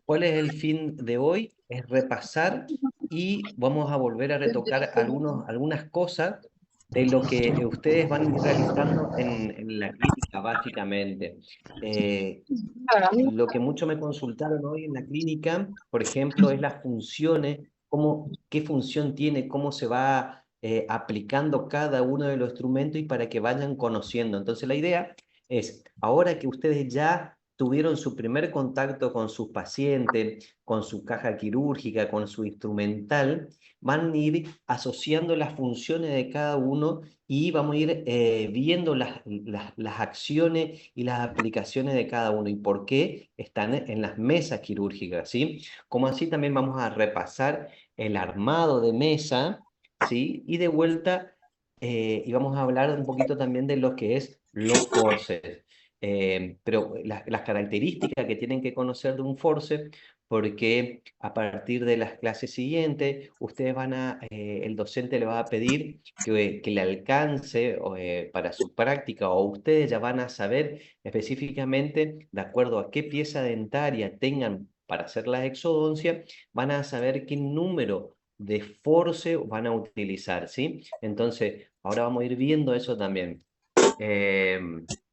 ¿Cuál es el fin de hoy? Es repasar y vamos a volver a retocar algunas cosas de lo que ustedes van a ir realizando en la clínica, básicamente. Eh, lo que mucho me consultaron hoy en la clínica, por ejemplo, es las funciones, qué función tiene, cómo se va aplicando cada uno de los instrumentos y para que vayan conociendo. Entonces, la idea es, ahora que ustedes ya tuvieron su primer contacto con sus pacientes, con su caja quirúrgica, con su instrumental, van a ir asociando las funciones de cada uno y vamos a ir viendo las acciones y las aplicaciones de cada uno y por qué están en las mesas quirúrgicas, ¿sí? Como así también vamos a repasar el armado de mesa, ¿sí? Y de vuelta, y vamos a hablar un poquito también de lo que es los forceps. Pero las características que tienen que conocer de un forceps, porque a partir de las clases siguientes, el docente le va a pedir que le alcance para su práctica o ustedes ya van a saber específicamente, de acuerdo a qué pieza dentaria tengan para hacer la exodoncia, van a saber qué número de force van a utilizar, ¿sí? Entonces, ahora vamos a ir viendo eso también. Eh,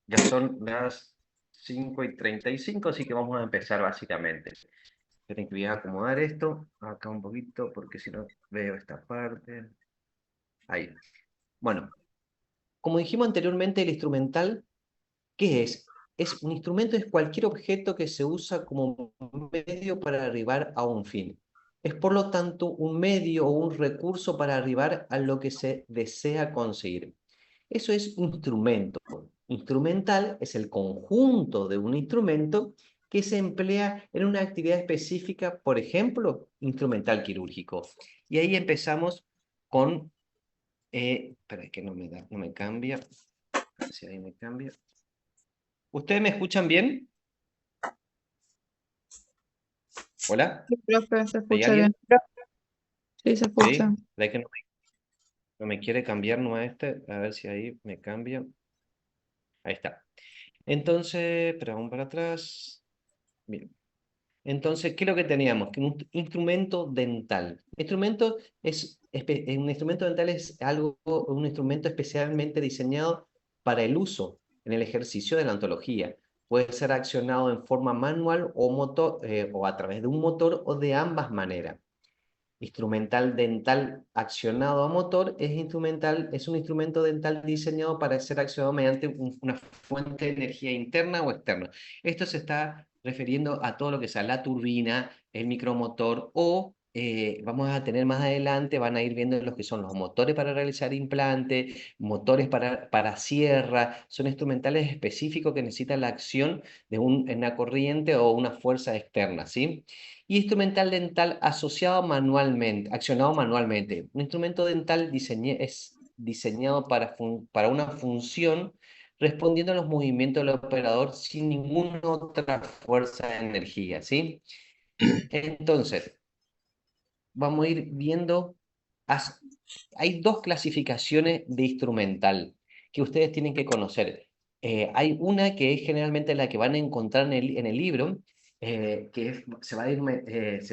ya son las 5:35, así que vamos a empezar básicamente. Esperen que voy a acomodar esto acá un poquito, porque si no veo esta parte. Ahí. Bueno, como dijimos anteriormente, el instrumental, ¿qué es? Un instrumento es cualquier objeto que se usa como medio para arribar a un fin. Es por lo tanto un medio o un recurso para arribar a lo que se desea conseguir. Eso es instrumento. Instrumental es el conjunto de un instrumento que se emplea en una actividad específica, por ejemplo, instrumental quirúrgico. Y ahí empezamos con, espera que no me cambia, a ver si ahí me cambia. ¿Ustedes me escuchan bien? ¿Hola? Sí, profe, se ¿Hay escucha bien. alguien? Sí, se escucha. ¿Sí? ¿De que no me quiere cambiar no a este? A ver si ahí me cambia. Ahí está. Entonces, pero vamos para atrás. Bien. Entonces, ¿qué es lo que teníamos? Que un instrumento dental. Un instrumento dental es un instrumento especialmente diseñado para el uso en el ejercicio de la odontología. Puede ser accionado en forma manual o motor, o a través de un motor o de ambas maneras. Instrumental dental accionado a motor es un instrumento dental diseñado para ser accionado mediante una fuente de energía interna o externa. Esto se está refiriendo a todo lo que sea la turbina, el micromotor o vamos a tener más adelante, van a ir viendo los que son los motores para realizar implantes, motores para sierra, son instrumentales específicos que necesitan la acción de una corriente o una fuerza externa, ¿sí? Y instrumental dental accionado manualmente. Un instrumento dental es diseñado para una función respondiendo a los movimientos del operador sin ninguna otra fuerza de energía, ¿sí? Entonces, vamos a ir viendo, as- hay dos clasificaciones de instrumental que ustedes tienen que conocer. Hay una que es generalmente la que van a encontrar en el libro, se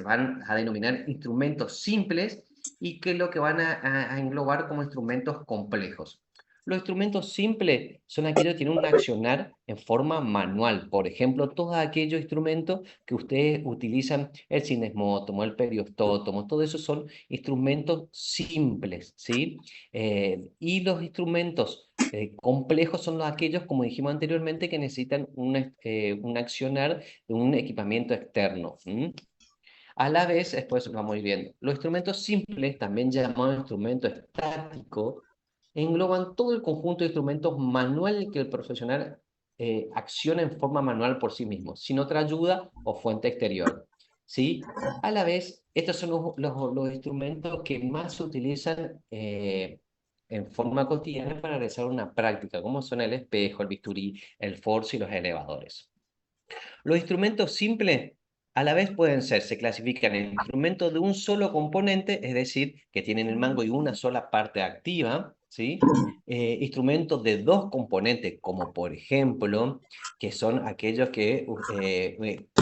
van a denominar instrumentos simples y que es lo que van a englobar como instrumentos complejos. Los instrumentos simples son aquellos que tienen un accionar en forma manual. Por ejemplo, todos aquellos instrumentos que ustedes utilizan, el cinesmótomo, el periostótomo, todo eso son instrumentos simples, ¿sí? Y los instrumentos complejos son aquellos, como dijimos anteriormente, que necesitan un accionar de un equipamiento externo. ¿M? A la vez, después lo vamos a ir viendo. Los instrumentos simples, también llamados instrumentos estáticos, engloban todo el conjunto de instrumentos manuales que el profesional acciona en forma manual por sí mismo, sin otra ayuda o fuente exterior. ¿Sí? A la vez, estos son los instrumentos que más se utilizan en forma cotidiana para realizar una práctica, como son el espejo, el bisturí, el force y los elevadores. Los instrumentos simples a la vez se clasifican en instrumentos de un solo componente, es decir, que tienen el mango y una sola parte activa, ¿sí? Instrumentos de dos componentes, como por ejemplo, que son aquellos que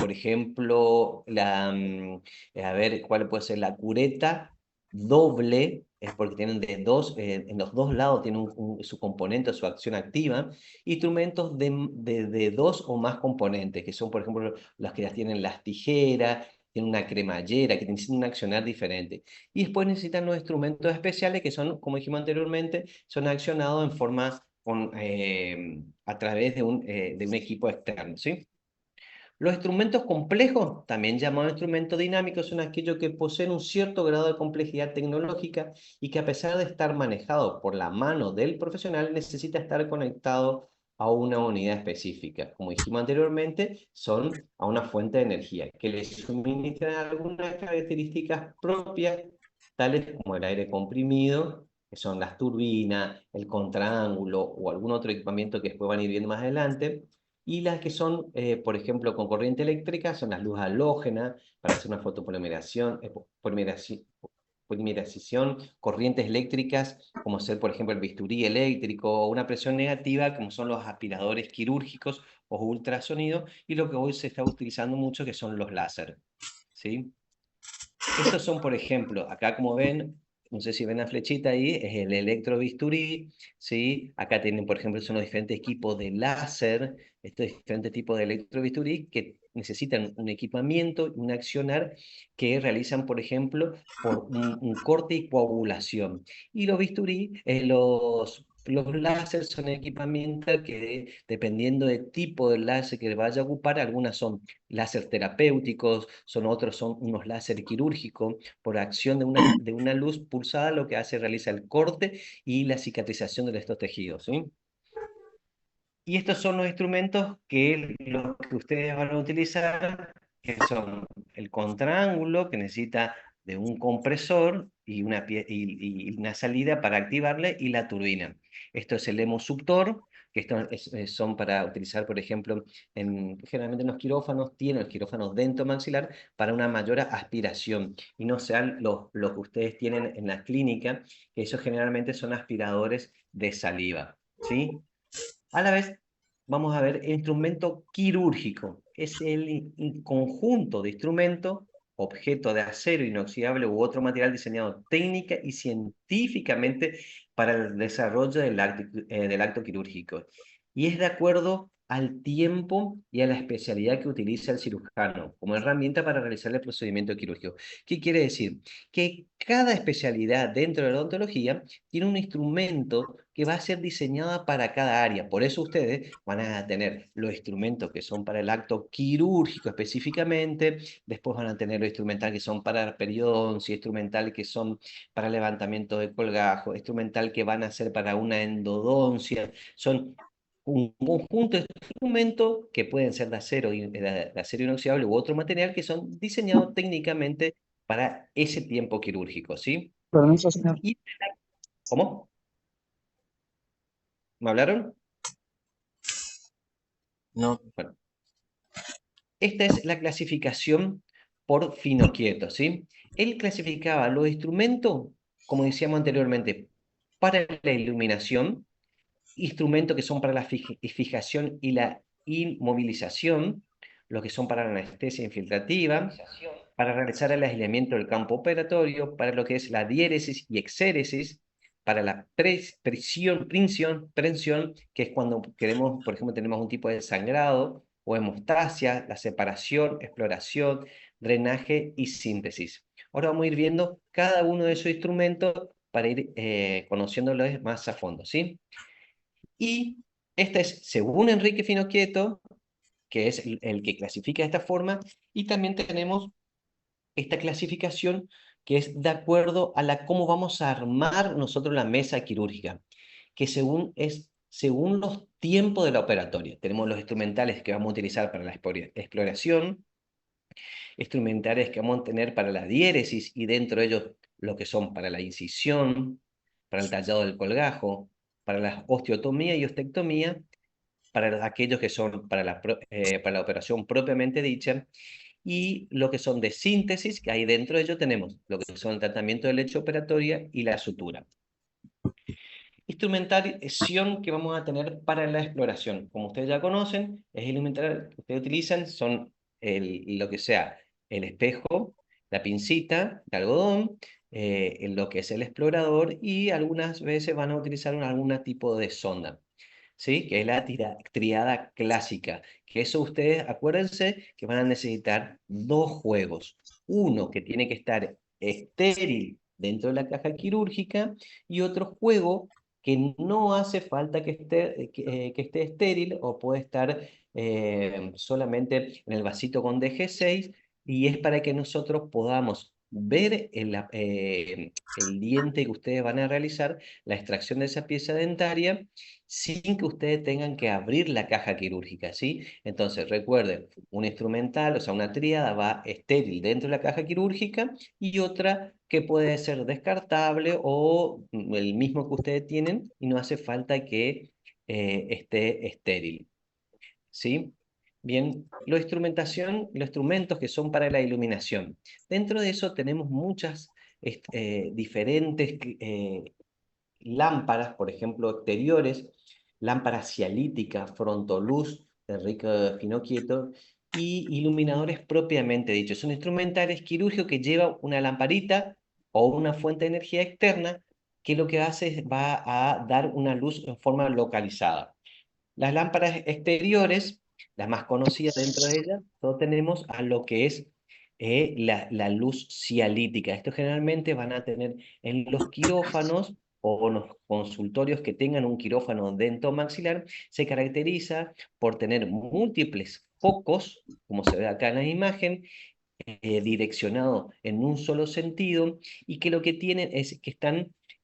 por ejemplo, a ver, ¿cuál puede ser? La cureta doble, es porque tienen en los dos lados tienen su componente, su acción activa. Instrumentos de dos o más componentes, que son, por ejemplo, los que ya tienen las tijeras, tienen una cremallera, que necesitan un accionar diferente. Y después necesitan los instrumentos especiales, que son, como dijimos anteriormente, son accionados en forma a través de un equipo externo, ¿sí? Los instrumentos complejos, también llamados instrumentos dinámicos, son aquellos que poseen un cierto grado de complejidad tecnológica y que, a pesar de estar manejados por la mano del profesional, necesita estar conectado a una unidad específica. Como dijimos anteriormente, son a una fuente de energía que les suministran algunas características propias, tales como el aire comprimido, que son las turbinas, el contraángulo o algún otro equipamiento que después van a ir viendo más adelante. Y las que son, por ejemplo, con corriente eléctrica, son las luz halógenas para hacer una fotopolimerización, polimerización, corrientes eléctricas, como ser, por ejemplo, el bisturí eléctrico, o una presión negativa, como son los aspiradores quirúrgicos o ultrasonido, y lo que hoy se está utilizando mucho, que son los láser, ¿sí? Estos son, por ejemplo, acá como ven, no sé si ven la flechita ahí, es el electrobisturí, ¿sí? Acá tienen, por ejemplo, son los diferentes equipos de láser, estos diferentes tipos de electrobisturí que necesitan un equipamiento y un accionar que realizan, por ejemplo, por un corte y coagulación. Y los bisturí, los láser son equipamientos que, dependiendo del tipo de láser que vaya a ocupar, algunas son láser terapéuticos, son unos láser quirúrgicos, por acción de una luz pulsada, lo que hace, realiza el corte y la cicatrización de estos tejidos, ¿sí? Y estos son los instrumentos los que ustedes van a utilizar, que son el contraángulo, que necesita de un compresor y una salida para activarle, y la turbina. Esto es el hemosuctor, que son para utilizar, por ejemplo, generalmente en los quirófanos, tienen los quirófanos dentomaxilar para una mayor aspiración, y no sean los que ustedes tienen en la clínica, que esos generalmente son aspiradores de saliva, ¿sí? A la vez, vamos a ver el instrumento quirúrgico. Es el conjunto de instrumentos, objeto de acero inoxidable u otro material diseñado técnica y científicamente para el desarrollo del acto quirúrgico. Y es de acuerdo al tiempo y a la especialidad que utiliza el cirujano como herramienta para realizar el procedimiento quirúrgico. ¿Qué quiere decir? Que cada especialidad dentro de la odontología tiene un instrumento que va a ser diseñada para cada área. Por eso ustedes van a tener los instrumentos que son para el acto quirúrgico específicamente, después van a tener los instrumentales que son para la periodoncia, instrumentales que son para levantamiento de colgajo, instrumental que van a ser para una endodoncia. Son un conjunto de instrumentos que pueden ser de acero inoxidable u otro material, que son diseñados técnicamente para ese tiempo quirúrgico, ¿sí? Permiso, señor. Y, ¿cómo? ¿Me hablaron? No. Bueno, esta es la clasificación por Finocchieto, ¿sí? Él clasificaba los instrumentos, como decíamos anteriormente, para la iluminación, instrumentos que son para la fijación y la inmovilización, los que son para la anestesia infiltrativa, para realizar el aislamiento del campo operatorio, para lo que es la diéresis y exéresis, para la prensión, que es cuando queremos, por ejemplo, tenemos un tipo de sangrado, o hemostasia, la separación, exploración, drenaje y síntesis. Ahora vamos a ir viendo cada uno de esos instrumentos para ir conociéndolos más a fondo, ¿sí? Y esta es, según Enrique Finocchieto, que es el que clasifica de esta forma, y también tenemos esta clasificación que es de acuerdo a cómo vamos a armar nosotros la mesa quirúrgica, que según los tiempos de la operatoria. Tenemos los instrumentales que vamos a utilizar para la exploración, instrumentales que vamos a tener para la diéresis, y dentro de ellos lo que son para la incisión, para el tallado del colgajo, para la osteotomía y ostectomía, para aquellos que son para la operación propiamente dicha, y lo que son de síntesis, que ahí dentro de ello tenemos lo que son el tratamiento de leche operatoria y la sutura. Instrumentación que vamos a tener para la exploración. Como ustedes ya conocen, es el instrumentario que ustedes utilizan, son lo que sea el espejo, la pincita de algodón, en lo que es el explorador y algunas veces van a utilizar algún tipo de sonda. ¿Sí? Que es la triada clásica, que eso ustedes acuérdense que van a necesitar dos juegos, uno que tiene que estar estéril dentro de la caja quirúrgica y otro juego que no hace falta que esté estéril o puede estar solamente en el vasito con DG6 y es para que nosotros podamos ver el diente que ustedes van a realizar, la extracción de esa pieza dentaria sin que ustedes tengan que abrir la caja quirúrgica, ¿sí? Entonces, recuerden, un instrumental, o sea, una tríada va estéril dentro de la caja quirúrgica y otra que puede ser descartable o el mismo que ustedes tienen y no hace falta que esté estéril, ¿sí? Bien, los instrumentos que son para la iluminación. Dentro de eso tenemos muchas diferentes lámparas, por ejemplo, exteriores, lámparas cialíticas, frontoluz, de Enrique Finocchieto, y iluminadores propiamente dichos. Son instrumentales quirúrgicos que llevan una lamparita o una fuente de energía externa que lo que hace es va a dar una luz en forma localizada. Las lámparas exteriores, las más conocidas dentro de ellas, todos tenemos a lo que es la luz cialítica. Esto generalmente van a tener en los quirófanos o en los consultorios que tengan un quirófano dentomaxilar, se caracteriza por tener múltiples focos, como se ve acá en la imagen, direccionado en un solo sentido y que lo que tienen es que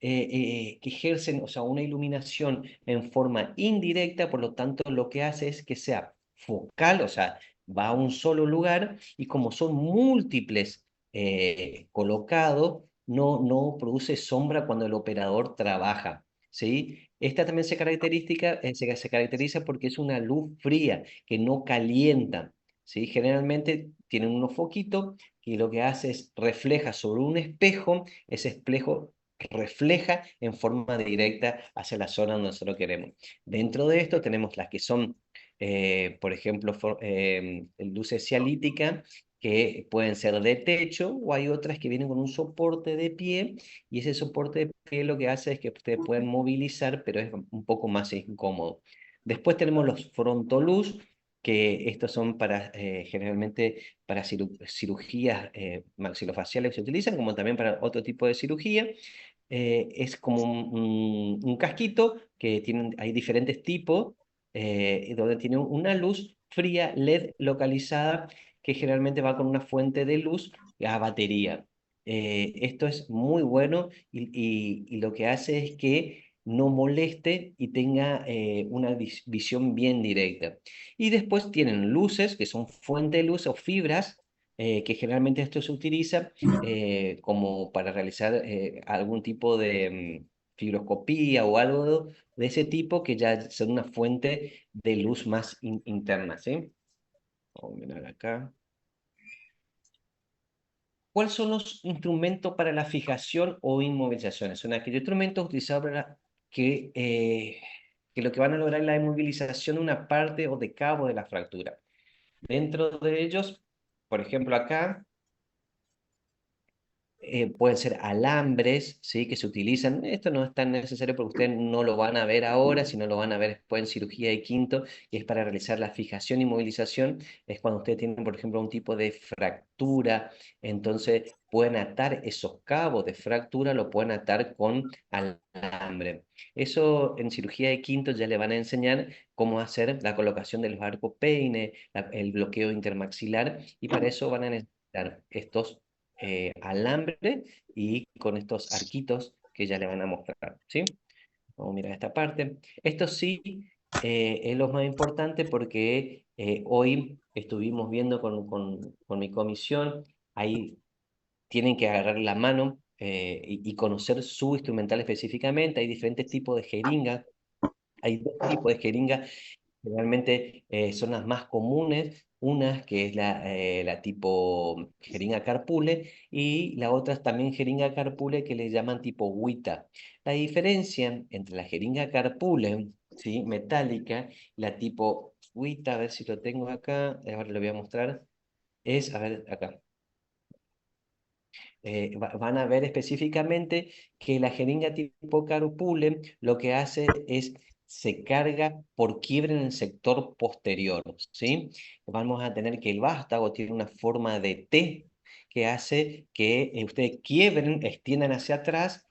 que ejercen, o sea, una iluminación en forma indirecta, por lo tanto lo que hace es que sea focal, o sea, va a un solo lugar y como son múltiples colocados, no produce sombra cuando el operador trabaja. ¿Sí? Esta también se caracteriza porque es una luz fría que no calienta. ¿Sí? Generalmente tienen unos foquitos que lo que hace es refleja sobre un espejo, ese espejo refleja en forma directa hacia la zona donde nosotros queremos. Dentro de esto tenemos las que son, por ejemplo, luces cialíticas que pueden ser de techo o hay otras que vienen con un soporte de pie y ese soporte de pie lo que hace es que ustedes pueden movilizar, pero es un poco más incómodo. Después tenemos los frontoluz, que estos son para, generalmente para cirugías maxilofaciales que se utilizan, como también para otro tipo de cirugía. Es como un casquito que hay diferentes tipos, donde tiene una luz fría LED localizada que generalmente va con una fuente de luz a batería. Esto es muy bueno y lo que hace es que no moleste y tenga una visión bien directa. Y después tienen luces, que son fuente de luz o fibras, que generalmente esto se utiliza como para realizar algún tipo de fibroscopía o algo de ese tipo, que ya son una fuente de luz más interna, ¿sí? Vamos a mirar acá. ¿Cuáles son los instrumentos para la fijación o inmovilización? Son aquellos instrumentos utilizados que lo que van a lograr es la inmovilización de una parte o de cabo de la fractura. Dentro de ellos, por ejemplo, acá pueden ser alambres, ¿sí? Que se utilizan. Esto no es tan necesario porque ustedes no lo van a ver ahora, sino lo van a ver después en cirugía de quinto, y es para realizar la fijación y movilización. Es cuando ustedes tienen, por ejemplo, un tipo de fractura, entonces pueden atar esos cabos de fractura, lo pueden atar con alambre. Eso en cirugía de quinto ya le van a enseñar cómo hacer la colocación de los arcos peine, el bloqueo intermaxilar, y para eso van a necesitar estos alambre y con estos arquitos que ya le van a mostrar, ¿sí? Vamos a mirar esta parte. Esto sí es lo más importante porque hoy estuvimos viendo con mi comisión, ahí tienen que agarrar la mano y conocer su instrumental específicamente. Hay diferentes tipos de jeringa, hay dos tipos de jeringa. Generalmente son las más comunes, unas que es la tipo jeringa carpule y la otra es también jeringa carpule que le llaman tipo Wita. La diferencia entre la jeringa carpule, ¿sí? Metálica, la tipo Wita, a ver si lo tengo acá, ahora lo voy a mostrar. es, a ver, acá. Van a ver específicamente que la jeringa tipo carpule lo que hace es se carga por quiebre en el sector posterior, ¿sí? Vamos a tener que el vástago tiene una forma de T que hace que ustedes quiebren, extiendan hacia atrás,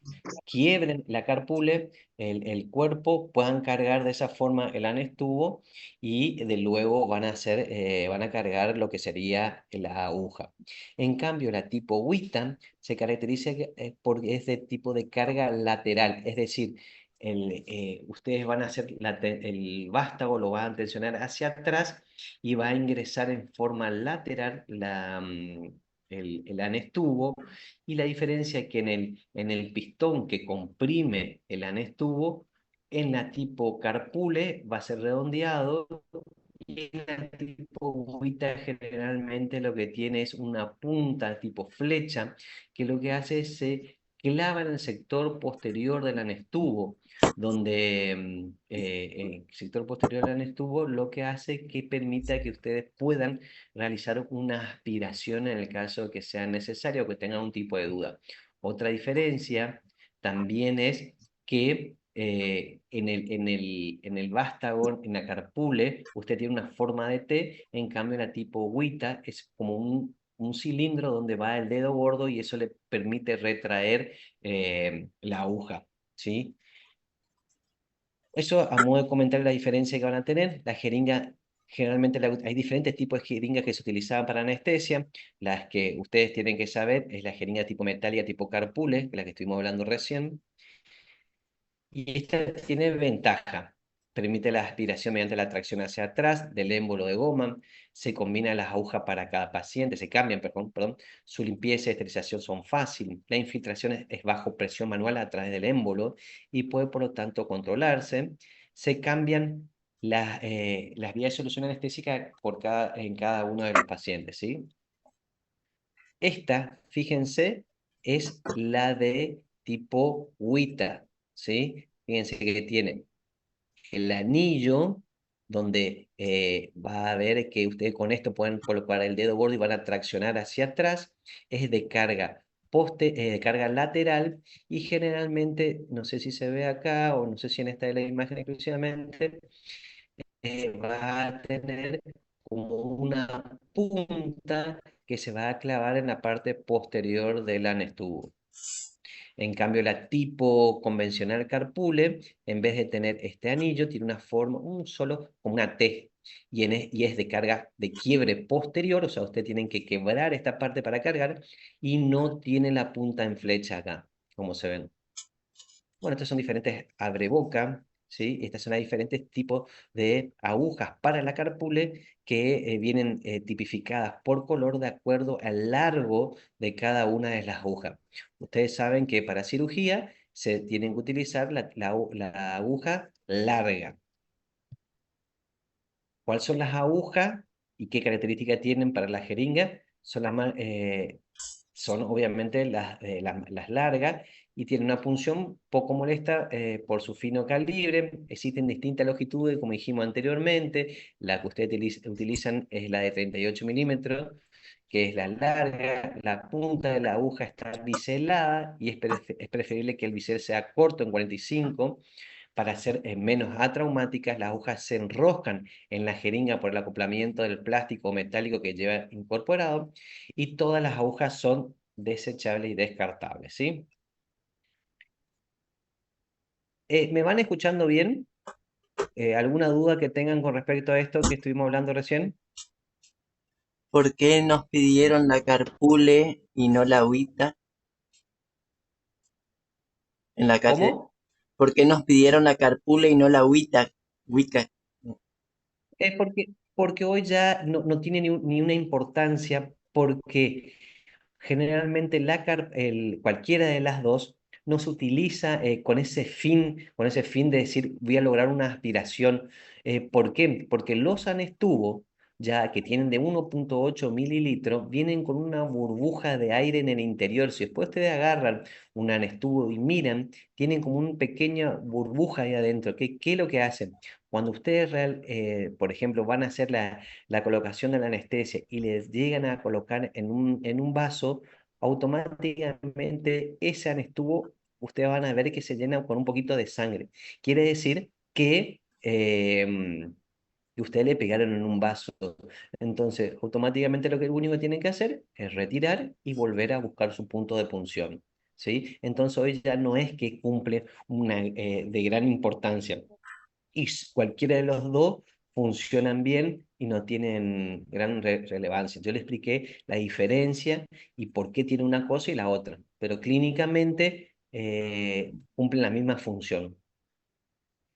quiebren la carpule, el cuerpo, puedan cargar de esa forma el anestubo y de luego van a hacer, van a cargar lo que sería la aguja. En cambio, la tipo Wittan se caracteriza porque es de tipo de carga lateral, es decir, ustedes van a hacer el vástago, lo van a tensionar hacia atrás y va a ingresar en forma lateral el anestubo, y la diferencia es que en el pistón que comprime el anestubo, en la tipo carpule va a ser redondeado, y la tipo bobita generalmente lo que tiene es una punta tipo flecha, que lo que hace es se clava en el sector posterior del anestubo, donde el sector posterior del anestubo lo que hace que permita que ustedes puedan realizar una aspiración en el caso de que sea necesario o que tengan un tipo de duda. Otra diferencia también es que en el vástago, en la carpule, usted tiene una forma de T, en cambio la tipo Wita es como un cilindro donde va el dedo gordo y eso le permite retraer la aguja, ¿sí? Eso a modo de comentar la diferencia que van a tener. La jeringa, generalmente hay diferentes tipos de jeringas que se utilizaban para anestesia. Las que ustedes tienen que saber es la jeringa tipo metálica, tipo carpule, que es la que estuvimos hablando recién. Y esta tiene ventaja. Permite la aspiración mediante la tracción hacia atrás del émbolo de goma. Se combinan las agujas para cada paciente, se cambian, perdón. Su limpieza y esterilización son fáciles. La infiltración es bajo presión manual a través del émbolo y puede, por lo tanto, controlarse. Se cambian las vías de solución anestésica en cada uno de los pacientes, ¿sí? Esta, fíjense, es la de tipo WITA, ¿sí? Fíjense que tiene el anillo donde va a ver que ustedes con esto pueden colocar el dedo gordo y van a traccionar hacia atrás. Es de carga de carga lateral, y generalmente, no sé si se ve acá o no sé si en esta de la imagen exclusivamente, va a tener como una punta que se va a clavar en la parte posterior del anestubo. En cambio, la tipo convencional carpule, en vez de tener este anillo, tiene una forma, como una T, y es de carga de quiebre posterior, o sea, ustedes tienen que quebrar esta parte para cargar, y no tiene la punta en flecha acá, como se ven. Bueno, estos son diferentes abreboca, ¿sí? Estas son las diferentes tipos de agujas para la carpule que vienen tipificadas por color de acuerdo al largo de cada una de las agujas. Ustedes saben que para cirugía se tienen que utilizar la aguja larga. ¿Cuáles son las agujas y qué características tienen para la jeringa? Son obviamente las largas, y tienen una punción poco molesta por su fino calibre. Existen distintas longitudes, como dijimos anteriormente. La que ustedes utilizan es la de 38 milímetros, que es la larga. La punta de la aguja está biselada y es preferible que el bisel sea corto, en 45. Para ser menos atraumáticas, las agujas se enroscan en la jeringa por el acoplamiento del plástico metálico que lleva incorporado, y todas las agujas son desechables y descartables, ¿sí? ¿Me van escuchando bien? ¿Alguna duda que tengan con respecto a esto que estuvimos hablando recién? ¿Por qué nos pidieron la carpule y no la agüita en la calle? ¿Cómo? ¿Por qué nos pidieron la carpule y no la agüita? Huica. Es porque hoy ya no tiene ni una importancia, porque generalmente cualquiera de las dos no se utiliza con ese fin de decir voy a lograr una aspiración. ¿Por qué? Porque los anestubos ya que tienen de 1,8 mililitros, vienen con una burbuja de aire en el interior. Si después ustedes agarran un anestubo y miran, tienen como una pequeña burbuja ahí adentro. ¿Qué es lo que hacen? Cuando ustedes, por ejemplo, van a hacer la colocación de la anestesia y les llegan a colocar en un vaso, automáticamente ese anestubo, ustedes van a ver que se llena con un poquito de sangre. Quiere decir que ustedes le pegaron en un vaso. Entonces, automáticamente lo que único que tienen que hacer es retirar y volver a buscar su punto de punción. ¿Sí? Entonces, hoy ya no es que cumple una de gran importancia. Y cualquiera de los dos funcionan bien y no tienen gran relevancia. Yo le expliqué la diferencia y por qué tiene una cosa y la otra, pero clínicamente cumplen la misma función.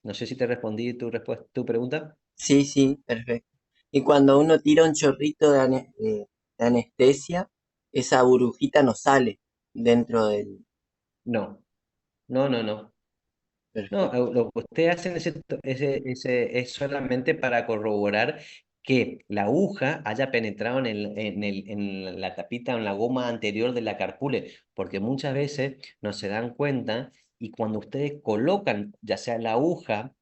No sé si te respondí tu pregunta. Sí, sí, perfecto. Y cuando uno tira un chorrito de anestesia, esa burbujita no sale dentro del... No, no, no, no. No, Perfecto. lo que ustedes hacen es solamente para corroborar que la aguja haya penetrado en la tapita o en la goma anterior de la carpule, porque muchas veces no se dan cuenta y cuando ustedes colocan ya sea la aguja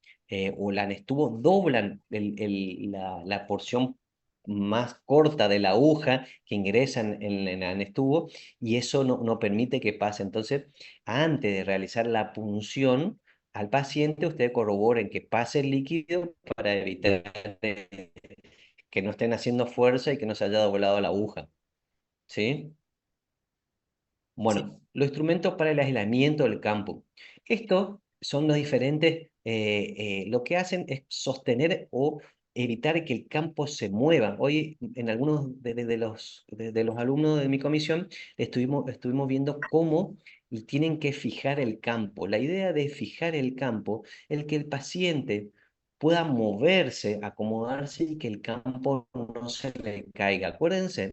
o el anestubo, doblan la porción más corta de la aguja que ingresa en el anestubo y eso no permite que pase. Entonces, antes de realizar la punción, al paciente ustedes corroboren que pase el líquido para evitar que no estén haciendo fuerza y que no se haya doblado la aguja, ¿sí? Sí. Bueno, los instrumentos para el aislamiento del campo. Estos son los diferentes, lo que hacen es sostener o evitar que el campo se mueva. Hoy en algunos de los alumnos de mi comisión estuvimos viendo cómo tienen que fijar el campo. La idea de fijar el campo es que el paciente pueda moverse, acomodarse y que el campo no se le caiga. Acuérdense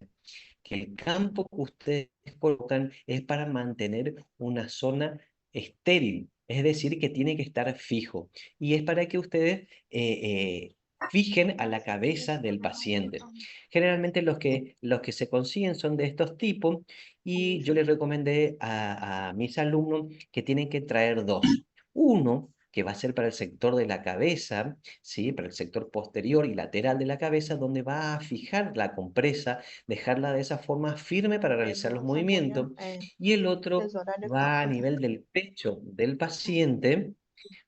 que el campo que ustedes colocan es para mantener una zona estéril, es decir, que tiene que estar fijo. Y es para que ustedes fijen a la cabeza del paciente. Generalmente los que se consiguen son de estos tipos y yo les recomendé a mis alumnos que tienen que traer dos. Uno que va a ser para el sector de la cabeza, ¿sí? Para el sector posterior y lateral de la cabeza, donde va a fijar la compresa, dejarla de esa forma firme para realizar los movimientos, y el otro va a nivel del pecho del paciente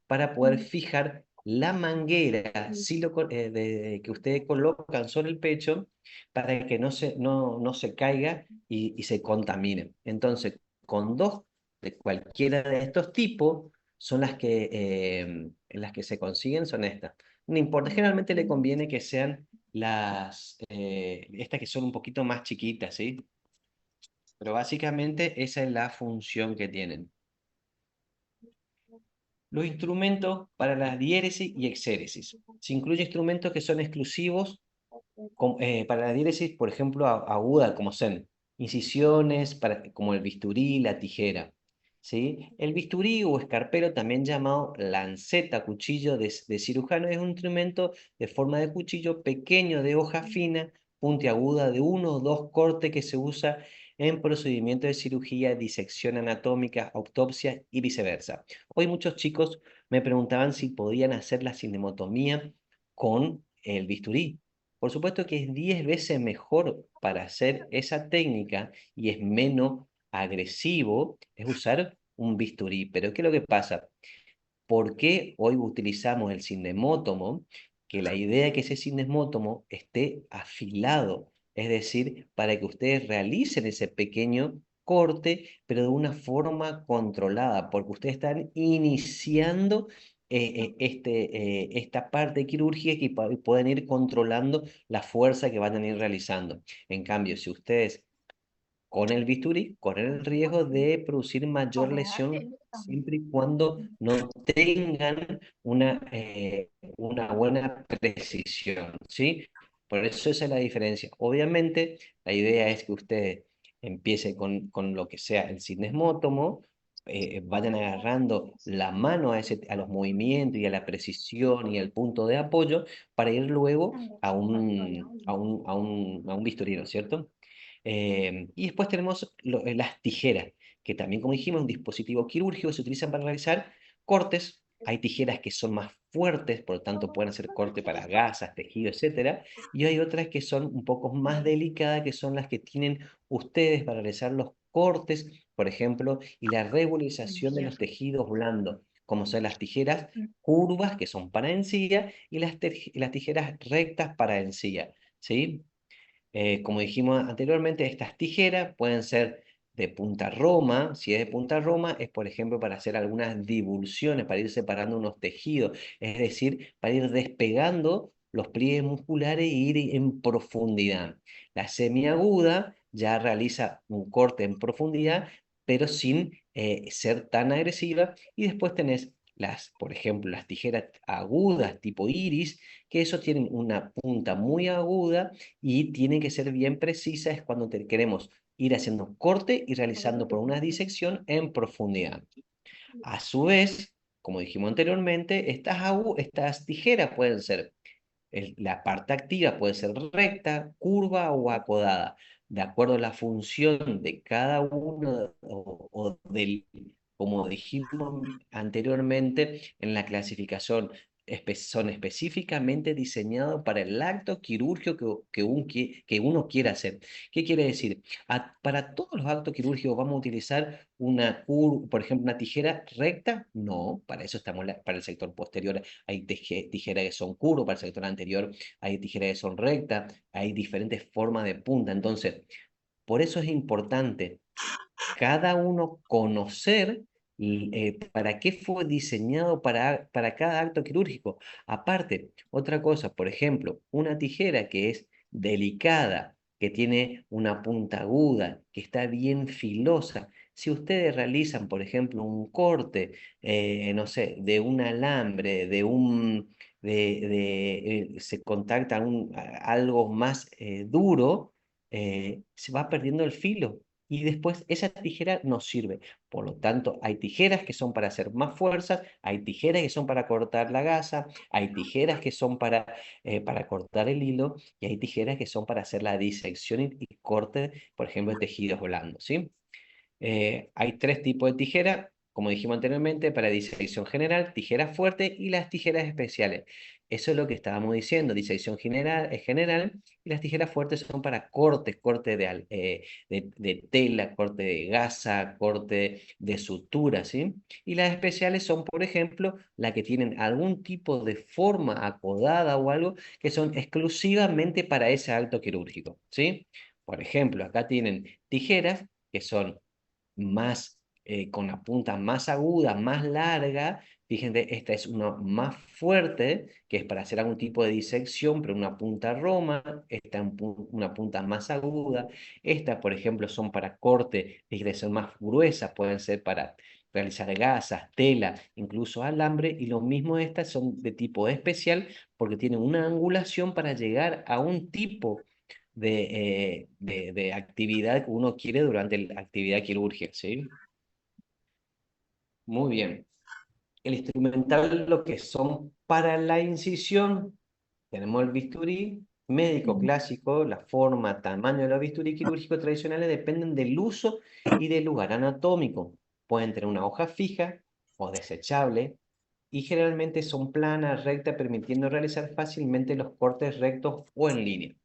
para poder fijar la manguera que ustedes colocan sobre el pecho para que no se caiga y se contamine. Entonces, con dos de cualquiera de estos tipos son las que se consiguen, son estas. No importa, generalmente le conviene que sean estas que son un poquito más chiquitas, ¿sí? Pero básicamente esa es la función que tienen. Los instrumentos para la diéresis y exéresis. Se incluyen instrumentos que son exclusivos para la diéresis, por ejemplo, aguda, como son incisiones, como el bisturí, la tijera. ¿Sí? El bisturí o escarpelo, también llamado lanceta, cuchillo de cirujano, es un instrumento de forma de cuchillo pequeño, de hoja fina, puntiaguda, de uno o dos cortes que se usa en procedimientos de cirugía, disección anatómica, autopsia y viceversa. Hoy muchos chicos me preguntaban si podían hacer la cinemotomía con el bisturí. Por supuesto que es 10 veces mejor para hacer esa técnica y es menos agresivo, es usar un bisturí. Pero ¿qué es lo que pasa? ¿Por qué hoy utilizamos el cinemótomo? Que la idea es que ese cinemótomo esté afilado, es decir, para que ustedes realicen ese pequeño corte, pero de una forma controlada, porque ustedes están iniciando esta parte quirúrgica y pueden ir controlando la fuerza que vayan a ir realizando. En cambio, si ustedes con el bisturí corren el riesgo de producir mayor lesión siempre y cuando no tengan una buena precisión, ¿sí? Por eso esa es la diferencia. Obviamente, la idea es que usted empiece con lo que sea el cinesmótomo, vayan agarrando la mano a los movimientos y a la precisión y al punto de apoyo para ir luego a un bisturí, ¿no es cierto? Y después tenemos las tijeras, que también, como dijimos, es un dispositivo quirúrgico, se utilizan para realizar cortes. Hay tijeras que son más fuertes, por lo tanto pueden hacer corte para gasas, tejido, etcétera. Y hay otras que son un poco más delicadas, que son las que tienen ustedes para realizar los cortes, por ejemplo, y la regularización de los tejidos blandos, como son las tijeras curvas, que son para encía, y las tijeras rectas para encía, ¿sí? Como dijimos anteriormente, estas tijeras pueden ser de punta roma. Si es de punta roma, es por ejemplo para hacer algunas divulsiones, para ir separando unos tejidos, es decir, para ir despegando los pliegues musculares e ir en profundidad. La semiaguda ya realiza un corte en profundidad, pero sin ser tan agresiva. Y después tenés por ejemplo, las tijeras agudas tipo iris, que eso tienen una punta muy aguda y tienen que ser bien precisas cuando queremos ir haciendo corte y realizando por una disección en profundidad. A su vez, como dijimos anteriormente, estas tijeras pueden ser, la parte activa puede ser recta, curva o acodada, de acuerdo a la función de cada uno como dijimos anteriormente en la clasificación, son específicamente diseñados para el acto quirúrgico que uno quiera hacer. ¿Qué quiere decir? Para todos los actos quirúrgicos vamos a utilizar por ejemplo, una tijera recta. No, para eso estamos para el sector posterior. Hay tijeras que son curvas, para el sector anterior hay tijeras que son rectas, hay diferentes formas de punta. Entonces, por eso es importante cada uno conocer para qué fue diseñado para cada acto quirúrgico. Aparte, otra cosa, por ejemplo, una tijera que es delicada, que tiene una punta aguda, que está bien filosa. Si ustedes realizan, por ejemplo, un corte, no sé, de un alambre, se contacta algo más duro, se va perdiendo el filo y después esa tijera no sirve. Por lo tanto, hay tijeras que son para hacer más fuerzas, hay tijeras que son para cortar la gasa, hay tijeras que son para cortar el hilo y hay tijeras que son para hacer la disección y corte, por ejemplo, de tejidos blandos, ¿sí? Hay tres tipos de tijera, como dijimos anteriormente, para disección general, tijeras fuertes y las tijeras especiales. Eso es lo que estábamos diciendo, disección general es general y las tijeras fuertes son para corte de tela, corte de gasa, corte de sutura, ¿sí? Y las especiales son, por ejemplo, las que tienen algún tipo de forma acodada o algo que son exclusivamente para ese acto quirúrgico, ¿sí? Por ejemplo, acá tienen tijeras que son con la punta más aguda, más larga. Fíjense, esta es una más fuerte, que es para hacer algún tipo de disección, pero una punta roma, esta una punta más aguda. Estas, por ejemplo, son para corte, que son más gruesas, pueden ser para realizar gasas, tela, incluso alambre, y lo mismo estas son de tipo especial, porque tienen una angulación para llegar a un tipo de actividad que uno quiere durante la actividad quirúrgica, ¿sí? Muy bien. El instrumental, lo que son para la incisión, tenemos el bisturí médico clásico, la forma, tamaño de los bisturí quirúrgicos tradicionales dependen del uso y del lugar anatómico. Pueden tener una hoja fija o desechable y generalmente son planas, rectas, permitiendo realizar fácilmente los cortes rectos o en línea.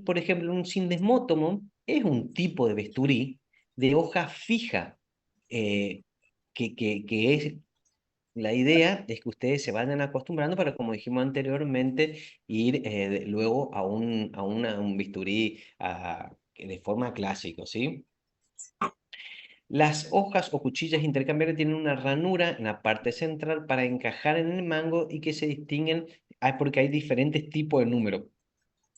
Por ejemplo, un sindesmótomo es un tipo de bisturí de hoja fija, eh, que es la idea es que ustedes se vayan acostumbrando para, como dijimos anteriormente, ir luego a un bisturí de forma clásico, ¿sí? Las hojas o cuchillas intercambiables tienen una ranura en la parte central para encajar en el mango y que se distinguen porque hay diferentes tipos de números.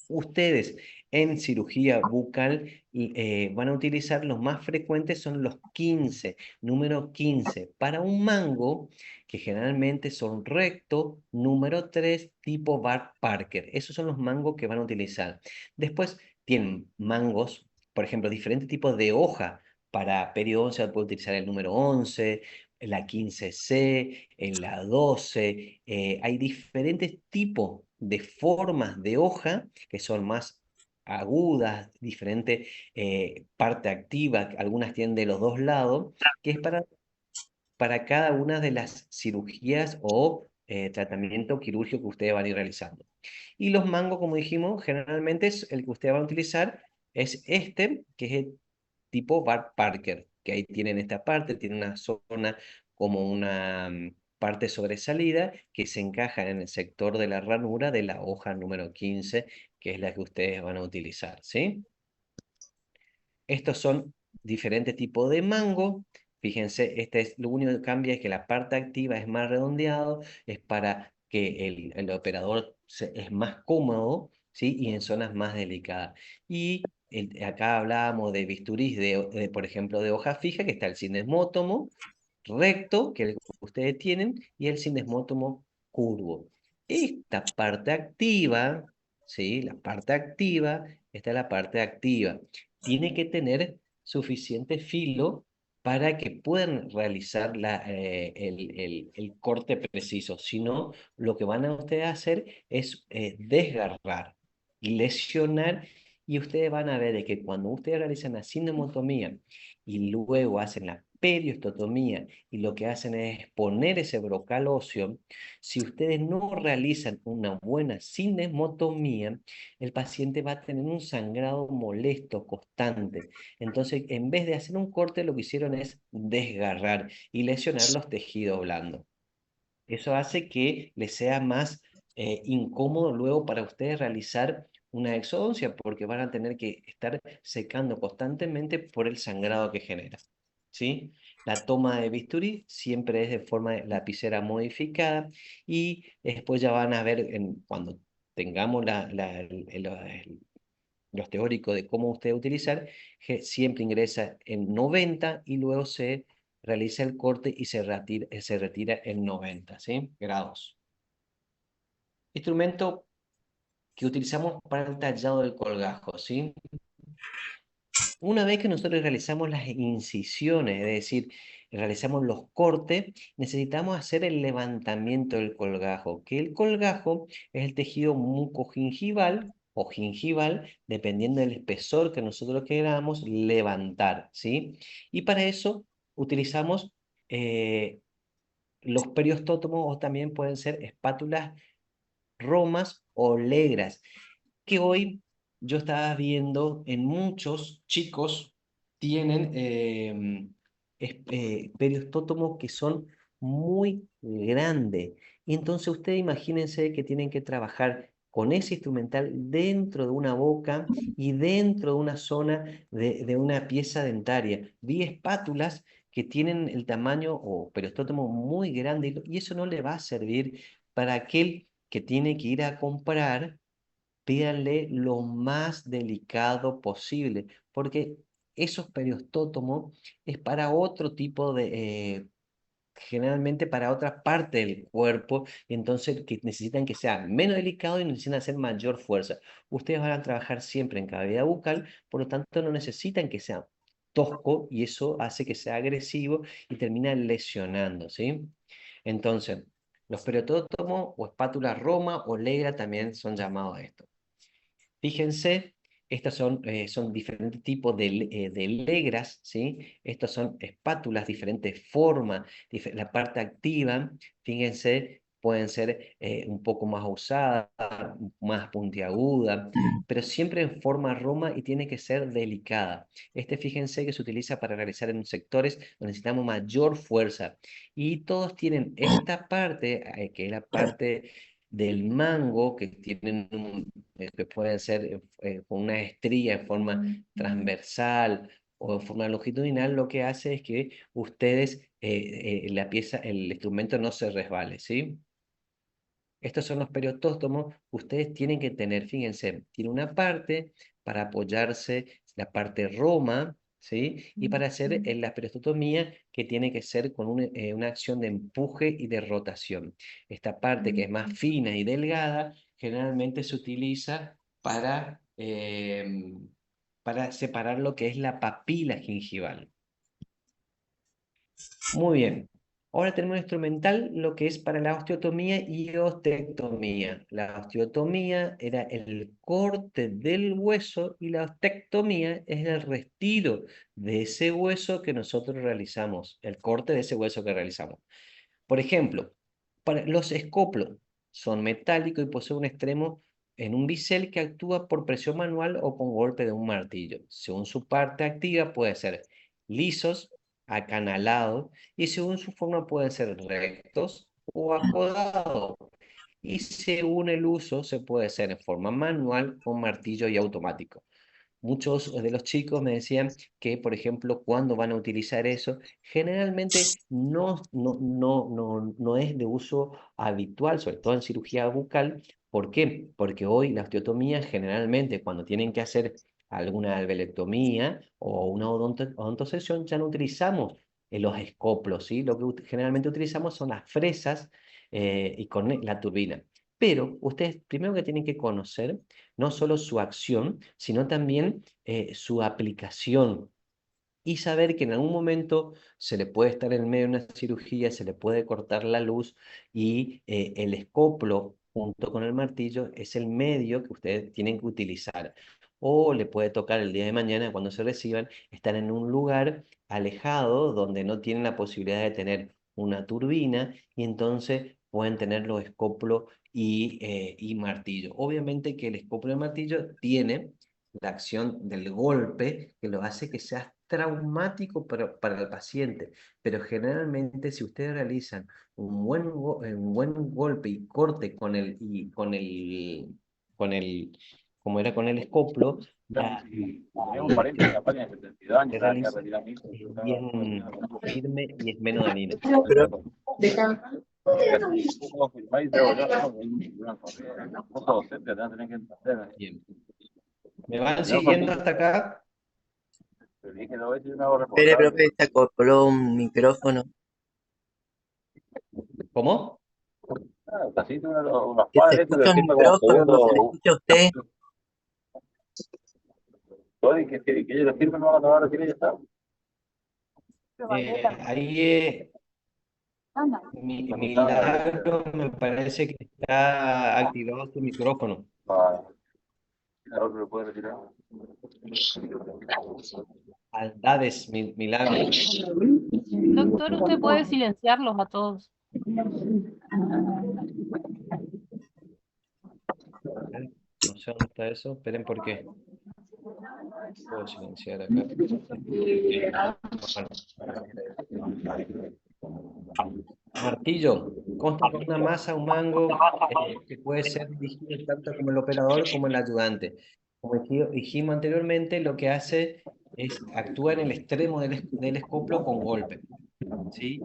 Ustedes en cirugía bucal van a utilizar los más frecuentes son los 15, número 15. Para un mango, que generalmente son recto, número 3, tipo Bart Parker. Esos son los mangos que van a utilizar. Después tienen mangos, por ejemplo, diferentes tipos de hoja para periodoncia puede utilizar el número 11, la 15C, la 12. Hay diferentes tipos de formas de hoja que son más agudas, diferente parte activa, algunas tienen de los dos lados, que es para cada una de las cirugías o tratamiento quirúrgico que ustedes van a ir realizando. Y los mangos, como dijimos, generalmente es el que ustedes van a utilizar es este, que es el tipo Bart Parker, que ahí tienen esta parte, tiene una zona como una parte sobresalida que se encaja en el sector de la ranura de la hoja número 15, que es la que ustedes van a utilizar, ¿sí? Estos son diferentes tipos de mango. Fíjense, lo único que cambia es que la parte activa es más redondeado, es para que el operador es más cómodo, ¿sí? Y en zonas más delicadas. Y acá hablábamos de bisturís, por ejemplo, de hoja fija, que está el cinesmótomo recto, que es el que ustedes tienen, y el cinesmótomo curvo. Esta parte activa, ¿sí? La parte activa, esta es la parte activa tiene que tener suficiente filo para que puedan realizar el corte preciso. Si no, lo que van a ustedes hacer es desgarrar y lesionar. Y ustedes van a ver de que cuando ustedes realizan la cinemotomía y luego hacen la periostotomía y lo que hacen es poner ese brocal óseo, si ustedes no realizan una buena cinemotomía, el paciente va a tener un sangrado molesto, constante. Entonces, en vez de hacer un corte, lo que hicieron es desgarrar y lesionar los tejidos blandos. Eso hace que les sea más incómodo luego para ustedes realizar una exodoncia, porque van a tener que estar secando constantemente por el sangrado que genera. ¿Sí? La toma de bisturí siempre es de forma de lapicera modificada y después ya van a ver cuando tengamos los teóricos de cómo usted utilizar, siempre ingresa en 90 y luego se realiza el corte y se retira en 90, ¿sí? Grados. Instrumento que utilizamos para el tallado del colgajo, ¿sí? Una vez que nosotros realizamos las incisiones, es decir, realizamos los cortes, necesitamos hacer el levantamiento del colgajo, que el colgajo es el tejido mucogingival o gingival, dependiendo del espesor que nosotros queramos levantar, ¿sí? Y para eso utilizamos los periostótomos o también pueden ser espátulas romas o legras que hoy yo estaba viendo en muchos chicos tienen periostótomos que son muy grandes. Y entonces ustedes imagínense que tienen que trabajar con ese instrumental dentro de una boca y dentro de una zona de una pieza dentaria. Vi espátulas que tienen el tamaño o periostótomo muy grande y eso no le va a servir para aquel que tiene que ir a comprar. Pídanle lo más delicado posible, porque esos periostótomos es para otro tipo generalmente para otra parte del cuerpo, y entonces que necesitan que sea menos delicado y necesitan hacer mayor fuerza. Ustedes van a trabajar siempre en cavidad bucal, por lo tanto no necesitan que sea tosco y eso hace que sea agresivo y termina lesionando, ¿sí? Entonces, los periostótomos o espátula roma o legra también son llamados a esto. Fíjense, estas son diferentes tipos de legras, ¿sí? Estas son espátulas, diferentes formas, la parte activa, fíjense, pueden ser un poco más usadas, más puntiaguda, pero siempre en forma roma y tiene que ser delicada. Fíjense que se utiliza para realizar en sectores donde necesitamos mayor fuerza. Y todos tienen esta parte, que es la parte del mango, que tienen que pueden ser con una estría en forma transversal o en forma longitudinal, lo que hace es que ustedes, la pieza, el instrumento no se resbale, ¿sí? Estos son los periostótomos que ustedes tienen que tener, fíjense, tiene una parte para apoyarse, la parte roma, ¿sí? Y para hacer la periostotomía que tiene que ser con una acción de empuje y de rotación. Esta parte que es más fina y delgada, generalmente se utiliza para separar lo que es la papila gingival. Muy bien. Ahora tenemos un instrumental, lo que es para la osteotomía y ostectomía. La osteotomía era el corte del hueso y la ostectomía es el retiro de ese hueso que nosotros realizamos, el corte de ese hueso que realizamos. Por ejemplo, para los escoplos son metálicos y poseen un extremo en un bisel que actúa por presión manual o con golpe de un martillo. Según su parte activa puede ser lisos, acanalados y según su forma pueden ser rectos o acodados. Y según el uso se puede hacer en forma manual, con martillo y automático. Muchos de los chicos me decían que, por ejemplo, cuando van a utilizar eso, generalmente no es de uso habitual, sobre todo en cirugía bucal. ¿Por qué? Porque hoy la osteotomía generalmente cuando tienen que hacer alguna alveolectomía o una odontosección ya no utilizamos los escoplos, ¿sí? Lo que generalmente utilizamos son las fresas y con la turbina. Pero ustedes primero que tienen que conocer no solo su acción, sino también su aplicación y saber que en algún momento se le puede estar en medio de una cirugía, se le puede cortar la luz y el escoplo junto con el martillo es el medio que ustedes tienen que utilizar. O le puede tocar el día de mañana cuando se reciban, estar en un lugar alejado donde no tienen la posibilidad de tener una turbina y entonces pueden tener los escoplos y martillo. Obviamente que el escoplo y el martillo tiene la acción del golpe que lo hace que sea traumático para el paciente. Pero generalmente si ustedes realizan un buen golpe y corte con el, como era con el escoplo, Tenemos un pariente en la página de 72 años, se estaba acá realiza retirado mi hijo. es bien firme y es menos dañino. Pero Bien. ¿Me van siguiendo hasta acá? espere, profe, se acopló un micrófono. ¿Cómo? Casi uno de los Que se padres estos que escucha un firma como micrófono, no se le segundo, escucha a usted. que ellos lo firman, no van a tomar recién y ya está. Ahí Milagro me parece que está activado su micrófono. Claro que lo puede retirar. Aldades, Milagro. Doctor, usted puede silenciarlos a todos. No sé dónde está eso. Esperen por qué. Puedo silenciar acá. Martillo. Consta con una masa, un mango, que puede ser dirigido tanto como el operador como el ayudante. Como dijimos anteriormente, lo que hace es actuar en el extremo del escoplo con golpe. ¿Sí?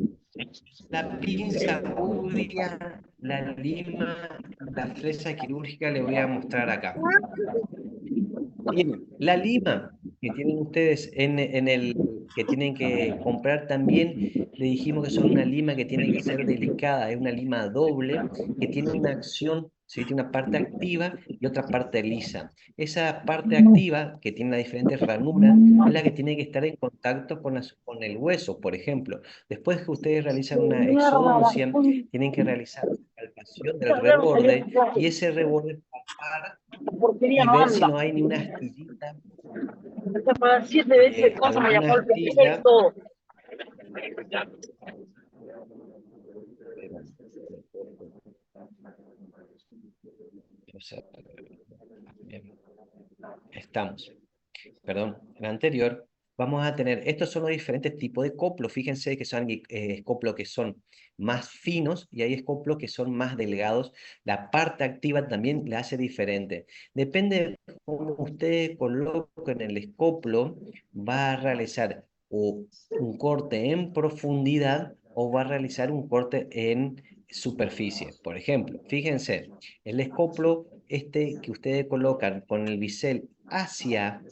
La pinza Udia, la lima, la fresa quirúrgica le voy a mostrar acá. Bien, la lima que tienen ustedes que tienen que comprar también, le dijimos que son una lima que tiene que ser delicada, es una lima doble que tiene una acción, ¿sí? Tiene una parte activa y otra parte lisa. Esa parte activa, que tiene las diferentes ranuras, es la que tiene que estar en contacto con el hueso, por ejemplo. Después que ustedes realizan una exodoncia, tienen que realizar la palpación del reborde y ese reborde palpar y ver si no hay ni una astillita, alguna astilla. O sea, bien, estamos. Perdón, en la anterior vamos a tener, estos son los diferentes tipos de coplos. Fíjense que son escoplos que son más finos y hay escoplos que son más delgados. La parte activa también la hace diferente. Depende de cómo usted coloquen el escoplo, va a realizar o un corte en profundidad o va a realizar un corte en superficie. Por ejemplo, fíjense, el escoplo que ustedes colocan con el bisel hacia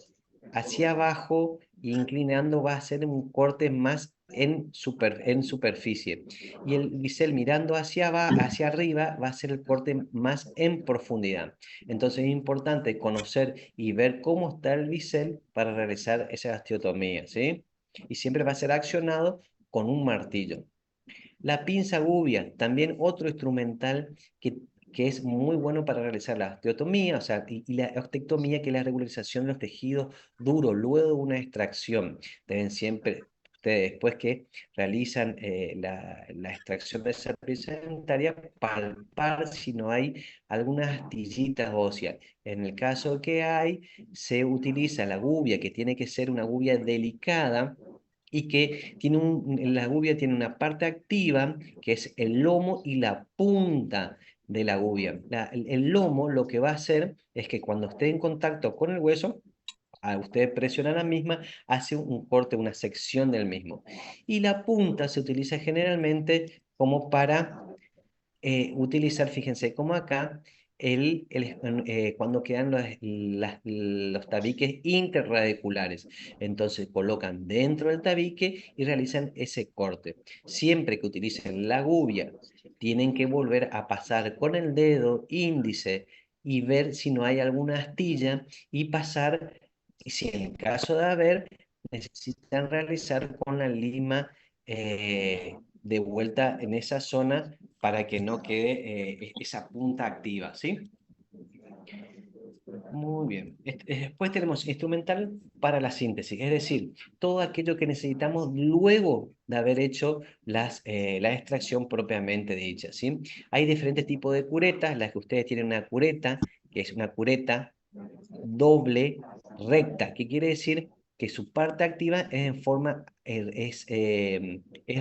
abajo, inclinando, va a ser un corte más en superficie. Y el bisel mirando hacia arriba va a ser el corte más en profundidad. Entonces es importante conocer y ver cómo está el bisel para realizar esa osteotomía, ¿sí? Y siempre va a ser accionado con un martillo. La pinza gubia, también otro instrumental que es muy bueno para realizar la osteotomía, o sea, y la ostectomía, que es la regularización de los tejidos duros, luego de una extracción. Deben siempre, ustedes después que realizan la extracción de esa pieza dentaria, palpar si no hay algunas astillitas óseas. En el caso que hay, se utiliza la gubia, que tiene que ser una gubia delicada, y que la gubia tiene una parte activa, que es el lomo y la punta de la gubia. El lomo lo que va a hacer es que cuando esté en contacto con el hueso, a usted presiona la misma, hace un corte, una sección del mismo. Y la punta se utiliza generalmente como para utilizar, fíjense, como acá, cuando quedan los tabiques interradiculares. Entonces colocan dentro del tabique y realizan ese corte. Siempre que utilicen la gubia, tienen que volver a pasar con el dedo índice y ver si no hay alguna astilla y pasar, y si en caso de haber, necesitan realizar con la lima de vuelta en esa zona para que no quede esa punta activa, ¿sí? Muy bien. Después tenemos instrumental para la síntesis, es decir, todo aquello que necesitamos luego de haber hecho la extracción propiamente dicha, ¿sí? Hay diferentes tipos de curetas, las que ustedes tienen una cureta, que es una cureta doble recta, que quiere decir que su parte activa es en forma, es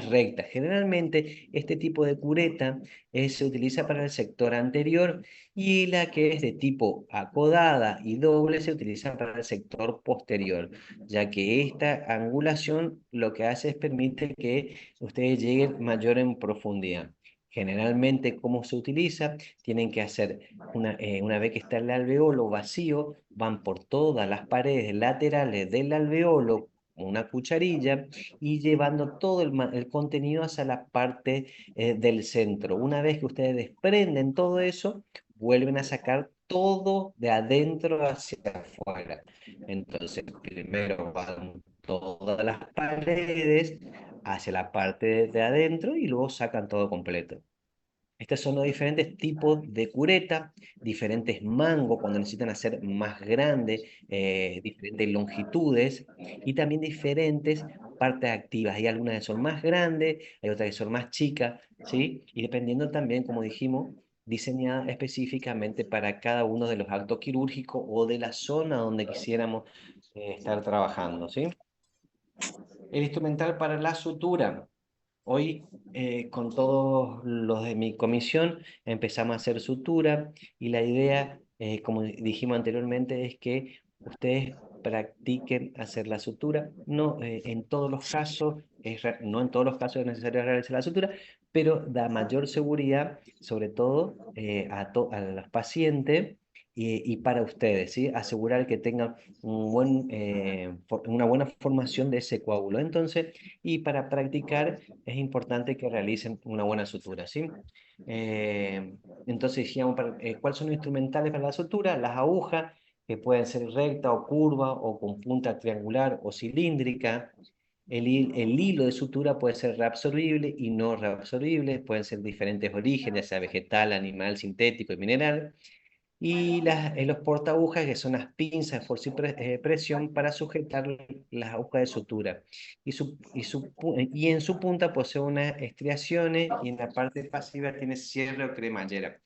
recta. Generalmente este tipo de cureta se utiliza para el sector anterior, y la que es de tipo acodada y doble se utiliza para el sector posterior, ya que esta angulación lo que hace es permite que ustedes lleguen mayor en profundidad. Generalmente, ¿cómo se utiliza? Tienen que hacer, una vez que está el alveolo vacío, van por todas las paredes laterales del alveolo con una cucharilla y llevando todo el contenido hacia la parte del centro. Una vez que ustedes desprenden todo eso, vuelven a sacar todo de adentro hacia afuera. Entonces, primero van todas las paredes hacia la parte de adentro y luego sacan todo completo. Estos son los diferentes tipos de cureta, diferentes mangos cuando necesitan hacer más grandes, diferentes longitudes y también diferentes partes activas. Hay algunas que son más grandes, hay otras que son más chicas, ¿sí? Y dependiendo también, como dijimos, diseñada específicamente para cada uno de los actos quirúrgicos o de la zona donde quisiéramos estar trabajando, ¿sí? El instrumental para la sutura. Hoy, con todos los de mi comisión, empezamos a hacer sutura, y la idea, como dijimos anteriormente, es que ustedes practiquen hacer la sutura. No, en todos los casos, no en todos los casos es necesario realizar la sutura, pero da mayor seguridad, sobre todo a los pacientes. Y para ustedes, ¿sí? Asegurar que tengan una buena formación de ese coágulo. Entonces, y para practicar es importante que realicen una buena sutura, ¿sí? Entonces, digamos, ¿cuáles son los instrumentales para la sutura? Las agujas, que pueden ser recta o curva, o con punta triangular o cilíndrica. El hilo de sutura puede ser reabsorbible y no reabsorbible, pueden ser diferentes orígenes, ya sea vegetal, animal, sintético y mineral. Y los portaagujas, que son las pinzas de fuerza y presión para sujetar las agujas de sutura. Y en su punta posee unas estriaciones, y en la parte pasiva tiene cierre o cremallera.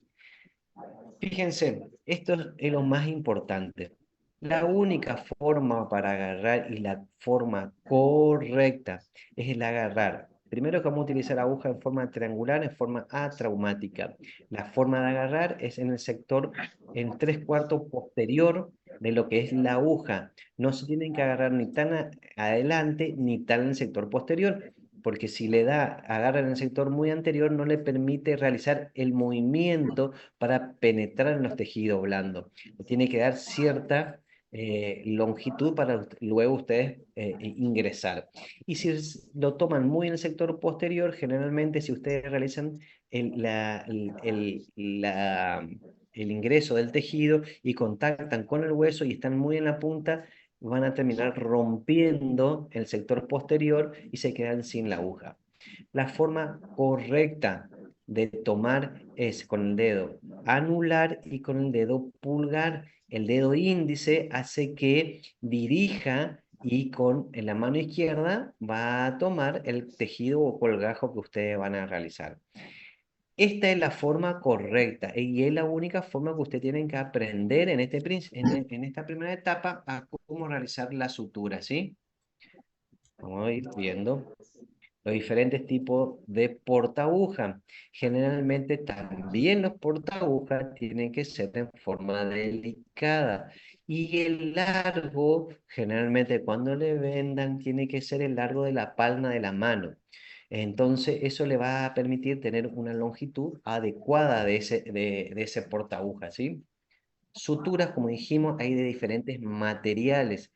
Fíjense, esto es lo más importante. La única forma para agarrar, y la forma correcta, es el agarrar. Primero que vamos a utilizar aguja en forma triangular, en forma atraumática. La forma de agarrar es en el sector, en 3/4 posterior de lo que es la aguja. No se tienen que agarrar ni tan adelante ni tan en el sector posterior, porque si le agarra en el sector muy anterior, no le permite realizar el movimiento para penetrar en los tejidos blandos. Tiene que dar cierta longitud para luego ustedes ingresar. Y si lo toman muy en el sector posterior, generalmente si ustedes realizan el, la- el ingreso del tejido y contactan con el hueso y están muy en la punta, van a terminar rompiendo el sector posterior y se quedan sin la aguja. La forma correcta de tomar es con el dedo anular y con el dedo pulgar. El dedo índice hace que dirija y con la mano izquierda va a tomar el tejido o colgajo que ustedes van a realizar. Esta es la forma correcta y es la única forma que ustedes tienen que aprender en esta primera etapa a cómo realizar la sutura, ¿sí? Vamos a ir viendo los diferentes tipos de portaaguja. Generalmente también los portaagujas tienen que ser en forma delicada. Y el largo, generalmente cuando le vendan, tiene que ser el largo de la palma de la mano. Entonces, eso le va a permitir tener una longitud adecuada de ese portaaguja, ¿sí? Suturas, como dijimos, hay de diferentes materiales.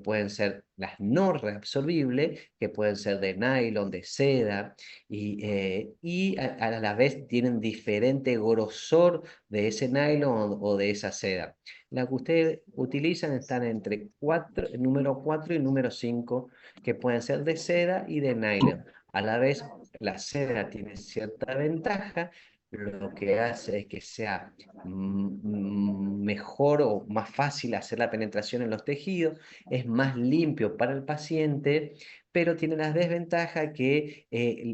Pueden ser las no reabsorbibles, que pueden ser de nylon, de seda, y a la vez tienen diferente grosor de ese nylon o de esa seda. Las que ustedes utilizan están entre el número 4 y el número 5, que pueden ser de seda y de nylon. A la vez, la seda tiene cierta ventaja, lo que hace es que sea mejor o más fácil hacer la penetración en los tejidos, es más limpio para el paciente, pero tiene la desventaja que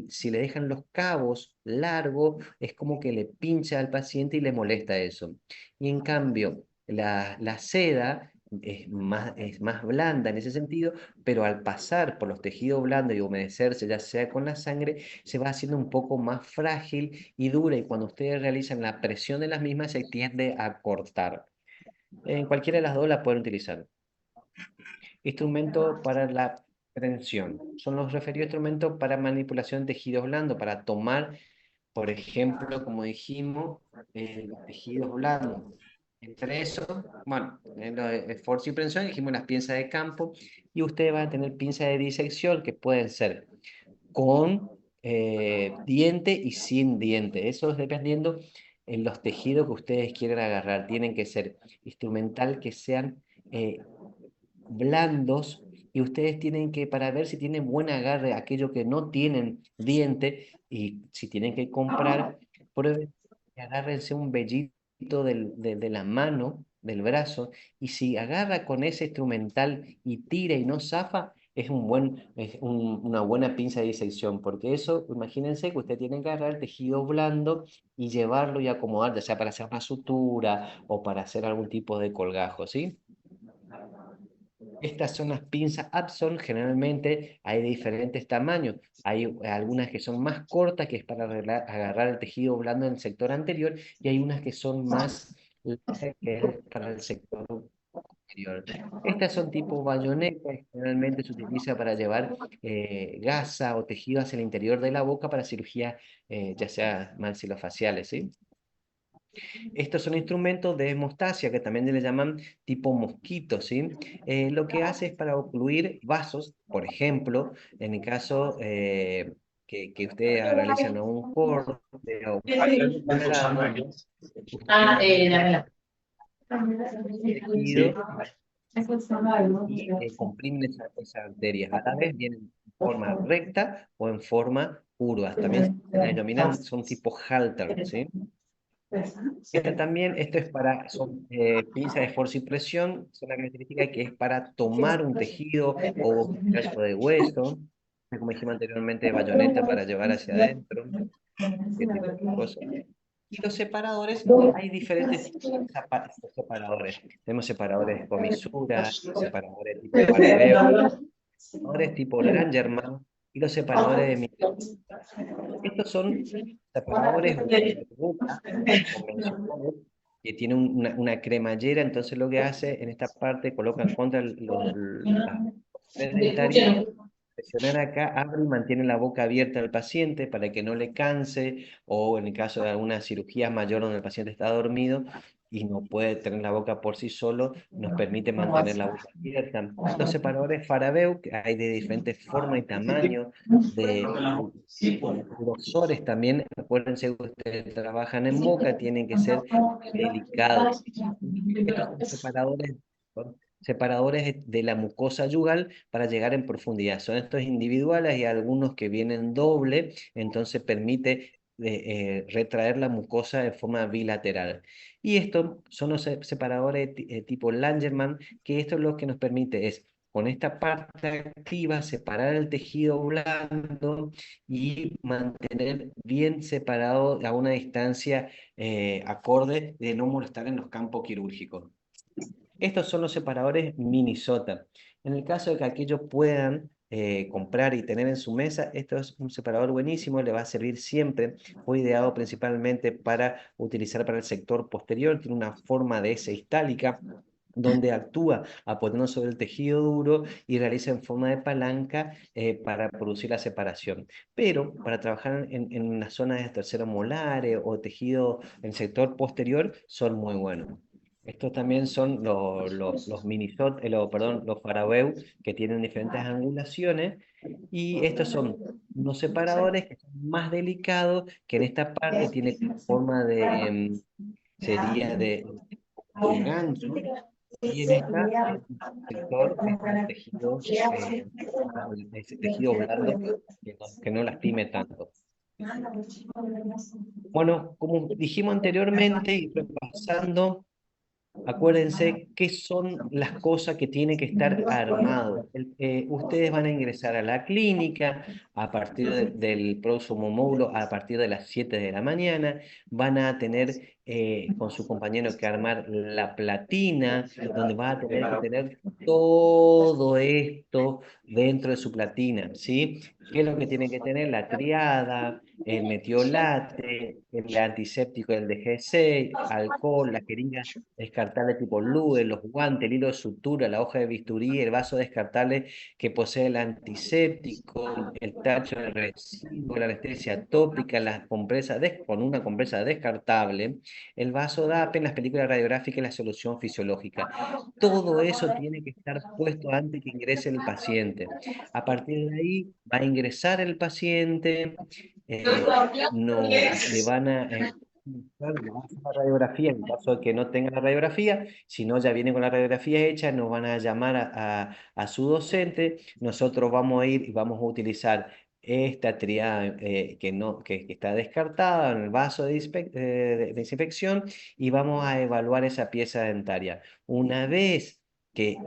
si le dejan los cabos largos, es como que le pincha al paciente y le molesta eso. Y en cambio, la seda es más blanda en ese sentido, pero al pasar por los tejidos blandos y humedecerse, ya sea con la sangre, se va haciendo un poco más frágil y dura, y cuando ustedes realizan la presión de las mismas se tiende a cortar. En cualquiera de las dos la pueden utilizar. Instrumento para la prensión. Son los referidos instrumentos para manipulación de tejidos blandos, para tomar, por ejemplo, como dijimos, los tejidos blandos. Entre eso, bueno, en lo de esfuerzo y prensión dijimos las pinzas de campo, y ustedes van a tener pinzas de disección que pueden ser con diente y sin diente. Eso es dependiendo en los tejidos que ustedes quieren agarrar. Tienen que ser instrumental, que sean blandos, y ustedes tienen que, para ver si tienen buen agarre, aquellos que no tienen diente, y si tienen que comprar, prueben y agárrense un vellito de la mano, del brazo, y si agarra con ese instrumental y tira y no zafa, una buena pinza de disección, porque eso, imagínense que ustedes tienen que agarrar el tejido blando y llevarlo y acomodar, ya sea para hacer una sutura o para hacer algún tipo de colgajo, ¿sí? Estas son las pinzas Epson, generalmente hay de diferentes tamaños. Hay algunas que son más cortas, que es para agarrar el tejido blando en el sector anterior, y hay unas que son más largas, que es para el sector posterior. Estas son tipo bayoneta, y generalmente se utiliza para llevar gasa o tejido hacia el interior de la boca para cirugía, ya sea maxilofaciales, ¿sí? Estos son instrumentos de hemostasia, que también le llaman tipo mosquito, ¿sí? Lo que hace es para ocluir vasos, por ejemplo, en el caso que ustedes realizan un corte o sangrado, ustedes tejido y comprimen esa arteria. A la vez vienen en forma recta o en forma curva. También se denominan, son tipo halter, ¿sí? Esto es son pinzas de esfuerzo y presión, son una característica que es para tomar un tejido o un pedazo de hueso, como dijimos anteriormente, bayoneta para llevar hacia adentro, este tipo de cosas. Y los separadores, hay diferentes tipos de separadores. Tenemos separadores de comisura, separadores tipo Faradeo, separadores tipo Langermann y los separadores de Michelin. Estos son separadores de boca convencionales que tienen una cremallera, entonces lo que hace en esta parte, colocan contra las paredes dentarias, presionar acá, abre y mantiene la boca abierta al paciente para que no le canse, o en el caso de alguna cirugía mayor donde el paciente está dormido y no puede tener la boca por sí solo, nos permite mantener la boca abierta. Los separadores Faradeo, que hay de diferentes formas y tamaños, de grosores también. Acuérdense que ustedes trabajan en boca, tienen que ser delicados. Estos son separadores separadores de la mucosa yugal para llegar en profundidad. Son estos individuales y algunos que vienen doble, entonces permite retraer la mucosa de forma bilateral. Y estos son los separadores tipo Langermann, que esto es lo que nos permite es, con esta parte activa, separar el tejido blando y mantener bien separado a una distancia acorde de no molestar en los campos quirúrgicos. Estos son los separadores Minnesota. En el caso de que aquellos puedan comprar y tener en su mesa, esto es un separador buenísimo, le va a servir siempre. Fue ideado principalmente para utilizar para el sector posterior, tiene una forma de S istálica, donde actúa apoyando sobre el tejido duro y realiza en forma de palanca para producir la separación. Pero para trabajar en las zonas de tercero molares o tejido en el sector posterior son muy buenos. Estos también son los minisot, perdón, los farabeu, que tienen diferentes angulaciones, y estos son unos separadores que son más delicados, que en esta parte tiene forma de, sería de gancho, y en esta, en el sector, está el tejido, ese tejido blando que no lastime tanto. Bueno, como dijimos anteriormente y repasando, acuérdense qué son las cosas que tienen que estar armados. Ustedes van a ingresar a la clínica a partir del próximo módulo, a partir de las 7 de la mañana. Van a tener con su compañero que armar la platina, donde va a tener que tener todo esto dentro de su platina, ¿sí? ¿Qué es lo que tienen que tener? La triada, el metiolate, el antiséptico, el DGC, alcohol, la jeringa descartable tipo LUDE, los guantes, el hilo de sutura, la hoja de bisturí, el vaso descartable que posee el antiséptico, el tacho de residuo, la anestesia tópica, las compresas con una compresa descartable, el vaso DAPE, las películas radiográficas y la solución fisiológica. Todo eso tiene que estar puesto antes que ingrese el paciente. A partir de ahí va a ingresar el paciente, no le van a claro, le vamos a hacer la radiografía en caso de que no tenga la radiografía. Si no, ya viene con la radiografía hecha, nos van a llamar a su docente. Nosotros vamos a ir y vamos a utilizar esta triada que está descartada en el vaso de desinfección, y vamos a evaluar esa pieza dentaria. Una vez que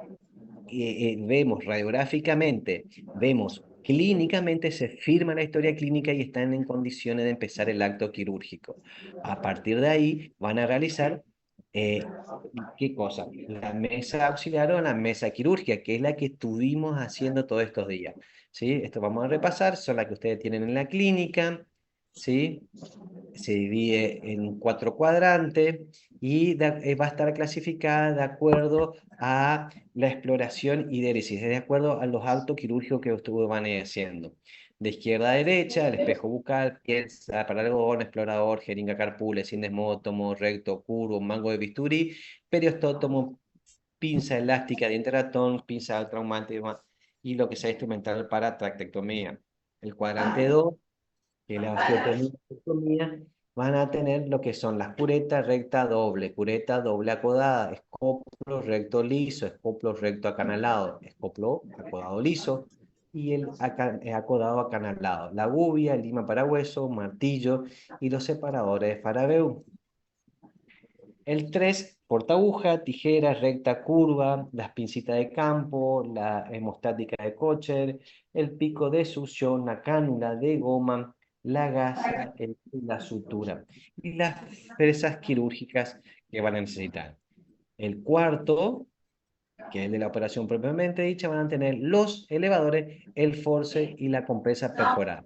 vemos radiográficamente, vemos clínicamente, se firma la historia clínica y están en condiciones de empezar el acto quirúrgico. A partir de ahí van a realizar, ¿qué cosa? La mesa auxiliar o la mesa quirúrgica, que es la que estuvimos haciendo todos estos días. ¿Sí? Esto vamos a repasar, son las que ustedes tienen en la clínica, ¿sí? Se divide en 4 cuadrantes y va a estar clasificada de acuerdo a la exploración y diéresis, de acuerdo a los actos quirúrgicos que ustedes van haciendo. De izquierda a derecha, el espejo bucal, pieza para algodón, explorador, jeringa carpule, sindesmótomo, recto, curvo, mango de bisturí, periostótomo, pinza elástica, diente ratón, pinza traumante y lo que sea instrumental para tractectomía. El cuadrante 2, que la osteotomía, van a tener lo que son las curetas cureta doble acodada, escoplo recto liso, escoplo recto acanalado, escoplo acodado liso y el acodado acanalado, la gubia, el lima para hueso, martillo y los separadores de Farabeu. El 3, portaguja, tijera recta curva, las pincitas de campo, la hemostática de Kocher, el pico de succión, la cánula de goma, la gasa, la sutura y las fresas quirúrgicas que van a necesitar. El cuarto, que es de la operación propiamente dicha, van a tener los elevadores, el force y la compresa perforada.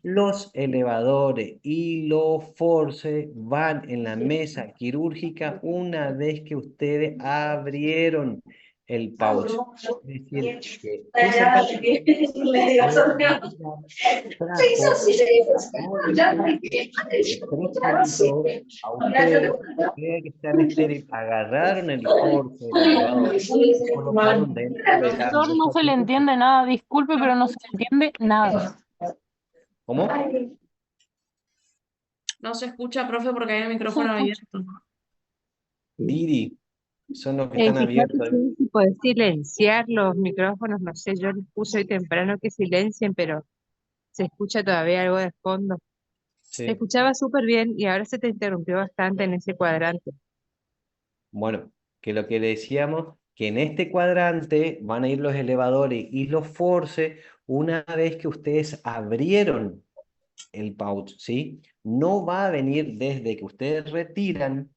Los elevadores y los force van en la mesa quirúrgica una vez que ustedes abrieron el pouch. Es decir, que ese a ustedes que están estériles, agarraron el force, el elevador, y colocaron dentro de la Doctor, no mesa se le quirúrgica. entiende nada, disculpe, pero no se le entiende nada. ¿Cómo? No se escucha, profe, porque hay el No se micrófono escucha. abierto. Didi, son los que están Fíjate abiertos. si podés silenciar los micrófonos, no sé, yo les puse hoy temprano que silencien, pero se escucha todavía algo de fondo. Se Sí. escuchaba súper bien y ahora se te interrumpió bastante en ese cuadrante. Bueno, que lo que decíamos, que en este cuadrante van a ir los elevadores y los force una vez que ustedes abrieron el pouch, ¿sí? No va a venir desde que ustedes retiran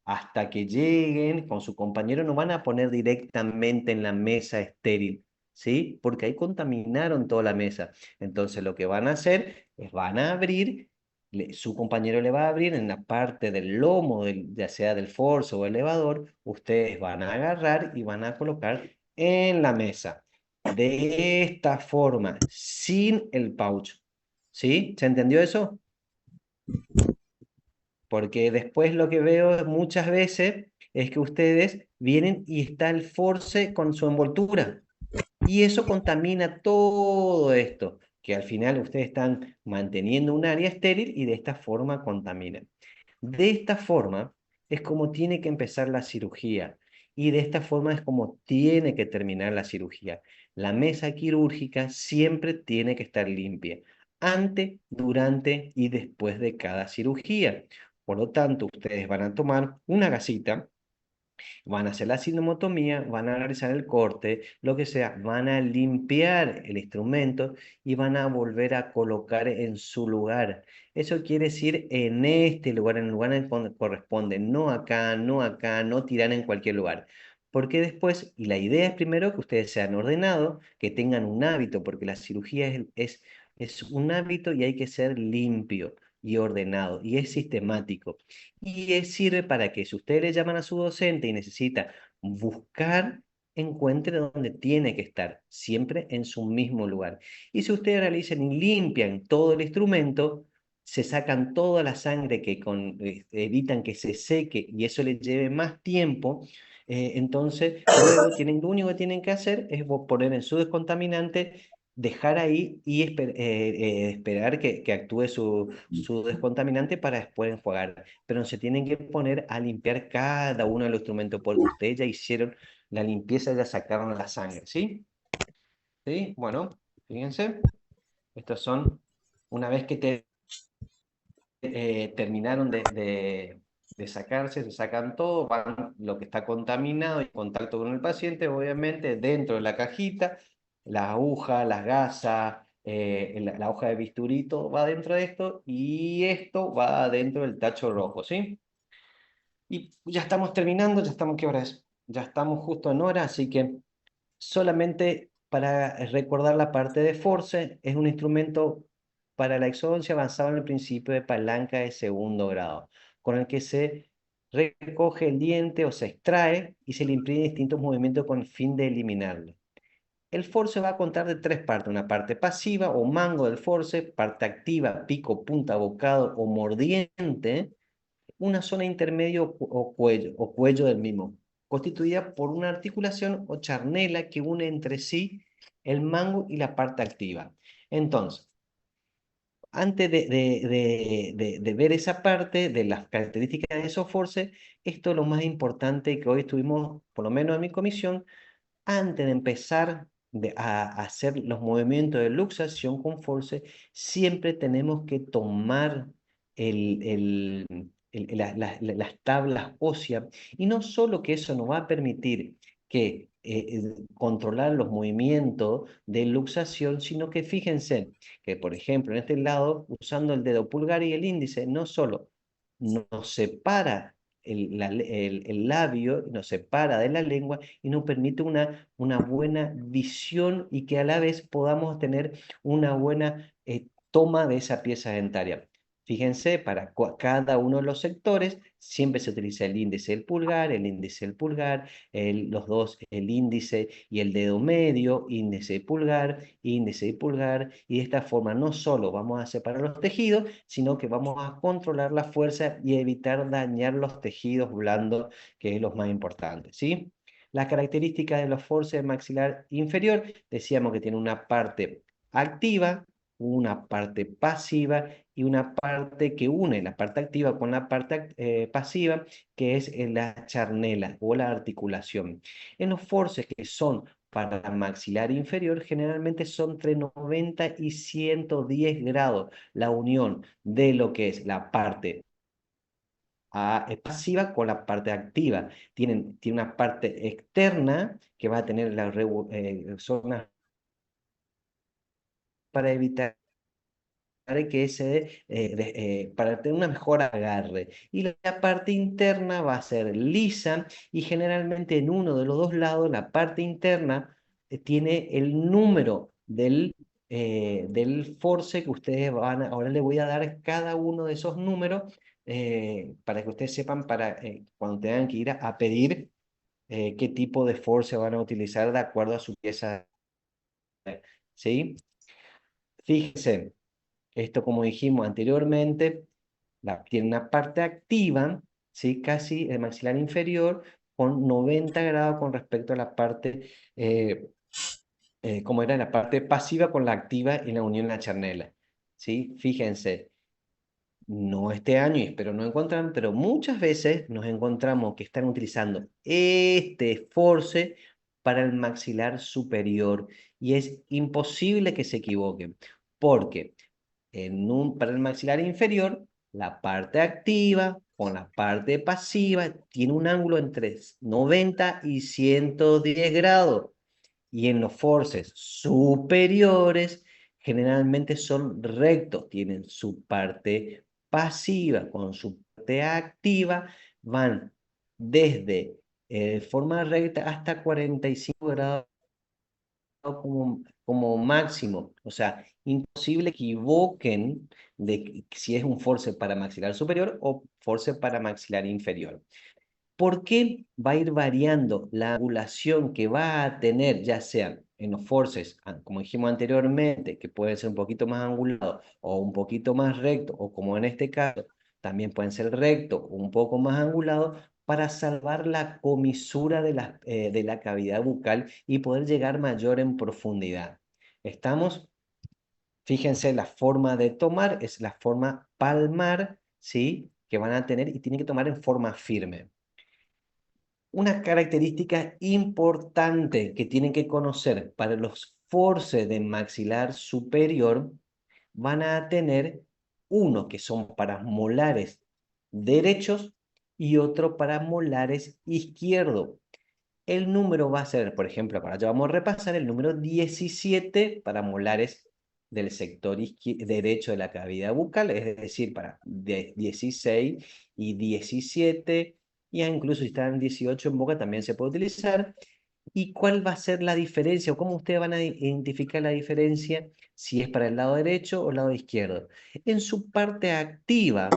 hasta que lleguen con su compañero, no van a poner directamente en la mesa estéril, ¿sí? Porque ahí contaminaron toda la mesa. Entonces lo que van a hacer es van a abrir, su compañero le va a abrir en la parte del lomo, ya sea del force o elevador, ustedes van a agarrar y van a colocar en la mesa. De esta forma, sin el pouch. ¿Sí? ¿Se entendió eso? Porque después lo que veo muchas veces es que ustedes vienen y está el force con su envoltura. Y eso contamina todo esto, que al final ustedes están manteniendo un área estéril y de esta forma contaminan. De esta forma es como tiene que empezar la cirugía y de esta forma es como tiene que terminar la cirugía. La mesa quirúrgica siempre tiene que estar limpia, antes, durante y después de cada cirugía. Por lo tanto, ustedes van a tomar una gasita, van a hacer la sinomotomía, van a realizar el corte, lo que sea, van a limpiar el instrumento y van a volver a colocar en su lugar. Eso quiere decir en este lugar, en el lugar en donde corresponde, no acá, no acá, no tirar en cualquier lugar. Porque después, y la idea es primero que ustedes sean ordenados, que tengan un hábito, porque la cirugía es un hábito y hay que ser limpio y ordenado, y es sistemático. Y sirve para que si ustedes le llaman a su docente y necesita buscar, encuentre donde tiene que estar, siempre en su mismo lugar. Y si ustedes realizan y limpian todo el instrumento, se sacan toda la sangre evitan que se seque y eso les lleve más tiempo. Entonces, luego lo único que tienen que hacer es poner en su descontaminante, dejar ahí y esperar que actúe su descontaminante para después enjuagar, pero no se tienen que poner a limpiar cada uno de los instrumentos porque ustedes ya hicieron la limpieza, ya sacaron la sangre, ¿sí? ¿Sí? Bueno, fíjense, estos son, una vez que terminaron de sacarse, se sacan todo, van lo que está contaminado y en contacto con el paciente, obviamente, dentro de la cajita, la aguja, las gasas, la hoja de bisturí, todo va dentro de esto y esto va dentro del tacho rojo, ¿sí? Y ya estamos terminando, ya estamos, ¿qué hora es? Ya estamos justo en hora, así que solamente para recordar la parte de force, es un instrumento para la exodoncia avanzado en el principio de palanca de segundo grado, con el que se recoge el diente o se extrae y se le imprime distintos movimientos con el fin de eliminarlo. El force va a contar de tres partes, una parte pasiva o mango del force, parte activa, pico, punta, bocado o mordiente, una zona intermedio o cuello del mismo, constituida por una articulación o charnela que une entre sí el mango y la parte activa. Entonces, antes de ver esa parte de las características de esos forces, esto es lo más importante que hoy estuvimos, por lo menos en mi comisión, antes de empezar a hacer los movimientos de luxación con force, siempre tenemos que tomar las tablas óseas. Y no solo que eso nos va a permitir que controlar los movimientos de luxación, sino que fíjense que, por ejemplo, en este lado, usando el dedo pulgar y el índice, no solo nos separa el labio, nos separa de la lengua y nos permite una buena visión y que a la vez podamos tener una buena toma de esa pieza dentaria. Fíjense, para cada uno de los sectores siempre se utiliza el índice del pulgar, el índice del pulgar, los dos, el índice y el dedo medio, índice y pulgar, y de esta forma no solo vamos a separar los tejidos, sino que vamos a controlar la fuerza y evitar dañar los tejidos blandos, que es lo más importante, ¿sí? Las características de los forceps maxilar inferior, decíamos que tiene una parte activa, una parte pasiva y una parte que une la parte activa con la parte pasiva, que es la charnela o la articulación. En los forces que son para maxilar inferior, generalmente son entre 90 y 110 grados la unión de lo que es la parte pasiva con la parte activa. Tiene una parte externa que va a tener las zonas para evitar que para tener una mejor agarre. Y la parte interna va a ser lisa y generalmente en uno de los dos lados, la parte interna tiene el número del force que ustedes van a... Ahora les voy a dar cada uno de esos números para que ustedes sepan cuando tengan que ir a pedir qué tipo de force van a utilizar de acuerdo a su pieza. ¿Sí? Fíjense. Esto, como dijimos anteriormente, tiene una parte activa, ¿sí? Casi el maxilar inferior, con 90 grados con respecto a la parte, como era la parte pasiva con la activa en la unión de la charnela. ¿Sí? Fíjense, no este año y espero no encontrar, pero muchas veces nos encontramos que están utilizando este force para el maxilar superior y es imposible que se equivoquen, porque para el maxilar inferior, la parte activa con la parte pasiva tiene un ángulo entre 90 y 110 grados. Y en los forces superiores, generalmente son rectos, tienen su parte pasiva con su parte activa, van desde forma recta hasta 45 grados como máximo. O sea, imposible que equivoquen si es un force para maxilar superior o force para maxilar inferior. ¿Por qué va a ir variando la angulación que va a tener, ya sea en los forces, como dijimos anteriormente, que puede ser un poquito más angulado o un poquito más recto, o como en este caso, también pueden ser recto o un poco más angulado, para salvar la comisura de la cavidad bucal y poder llegar mayor en profundidad? ¿Estamos? Fíjense, la forma de tomar es la forma palmar, ¿sí? Que van a tener y tienen que tomar en forma firme. Una característica importante que tienen que conocer para los forces de maxilar superior, van a tener uno que son para molares derechos y otro para molares izquierdos. El número va a ser, por ejemplo, para allá vamos a repasar el número 17 para molares del sector derecho de la cavidad bucal, es decir, para 16 y 17, y incluso si están 18 en boca también se puede utilizar. ¿Y cuál va a ser la diferencia o cómo ustedes van a identificar la diferencia si es para el lado derecho o el lado izquierdo? En su parte activa,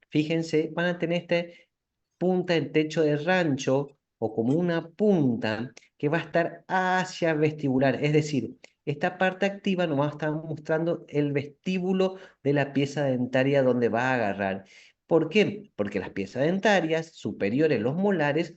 fíjense, van a tener este punta en techo de rancho o como una punta que va a estar hacia vestibular, es decir, esta parte activa nos va a estar mostrando el vestíbulo de la pieza dentaria donde va a agarrar. ¿Por qué? Porque las piezas dentarias superiores, los molares,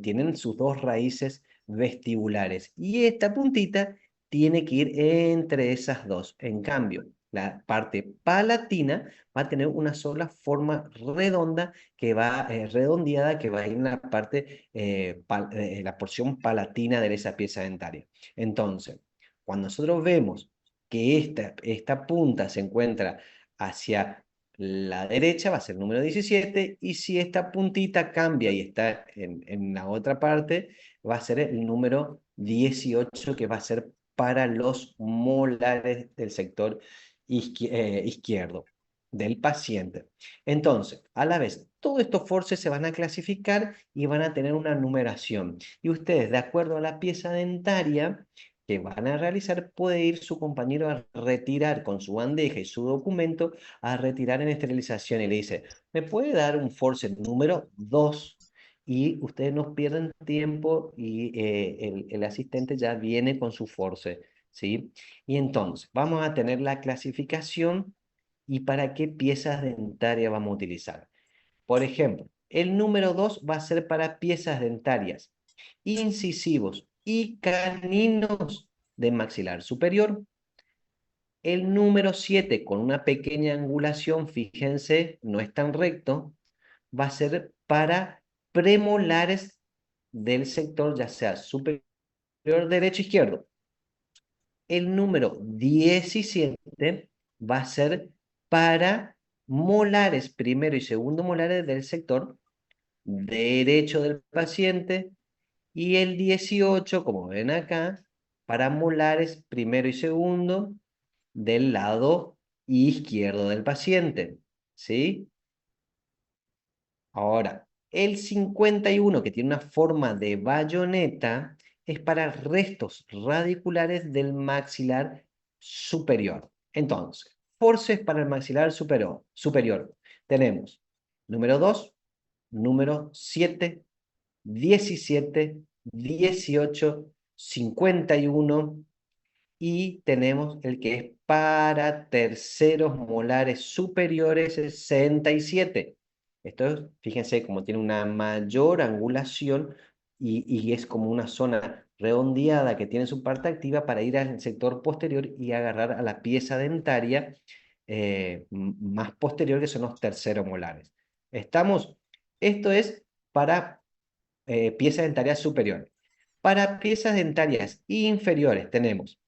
tienen sus dos raíces vestibulares y esta puntita tiene que ir entre esas dos. En cambio, la parte palatina va a tener una sola forma redonda redondeada que va a ir en la parte, la porción palatina de esa pieza dentaria. Entonces, cuando nosotros vemos que esta punta se encuentra hacia la derecha, va a ser el número 17, y si esta puntita cambia y está en la otra parte, va a ser el número 18, que va a ser para los molares del sector izquierdo del paciente. Entonces, a la vez, todos estos forces se van a clasificar y van a tener una numeración. Y ustedes, de acuerdo a la pieza dentaria que van a realizar, puede ir su compañero a retirar con su bandeja y su documento, a retirar en esterilización y le dice, ¿me puede dar un force número 2? Y ustedes no pierden tiempo y el asistente ya viene con su force, ¿sí? Y entonces, vamos a tener la clasificación y para qué piezas dentarias vamos a utilizar. Por ejemplo, el número 2 va a ser para piezas dentarias, incisivos y caninos de maxilar superior. El número 7, con una pequeña angulación, fíjense, no es tan recto, va a ser para premolares del sector, ya sea superior, derecho, izquierdo. El número 17 va a ser para molares primero y segundo molares del sector derecho del paciente, y el 18, como ven acá, para molares primero y segundo del lado izquierdo del paciente, ¿sí? Ahora, el 51, que tiene una forma de bayoneta, es para restos radiculares del maxilar superior. Entonces, forces para el maxilar superior. Tenemos número 2, número 7, 17, 18, 51, y tenemos el que es para terceros molares superiores 67. Esto es, fíjense, como tiene una mayor angulación y es como una zona redondeada que tiene su parte activa para ir al sector posterior y agarrar a la pieza dentaria más posterior, que son los terceros molares. ¿Estamos? Esto es para piezas dentarias superiores. Para piezas dentarias inferiores tenemos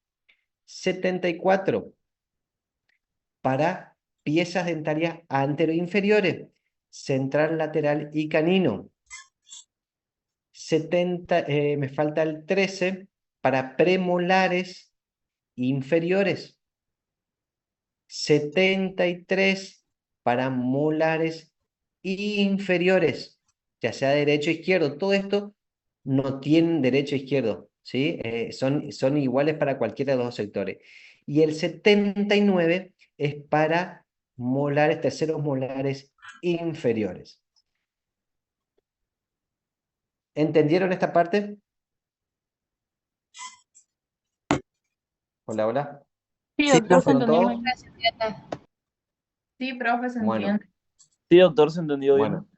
74 para piezas dentarias anteroinferiores, central, lateral y canino. 70, me falta el 13 para premolares inferiores. 73 para molares inferiores, ya sea derecho o izquierdo. Todo esto no tienen derecho o izquierdo, ¿sí? Son iguales para cualquiera de los dos sectores. Y el 79 es para molares, terceros molares inferiores. ¿Entendieron esta parte? Hola, hola. Sí, Sí, doctor, se profe. ¿Fueron entendió todos? muy bien. Sí, profe, se Bueno, entiende. Sí, doctor, se entendió bien. bueno.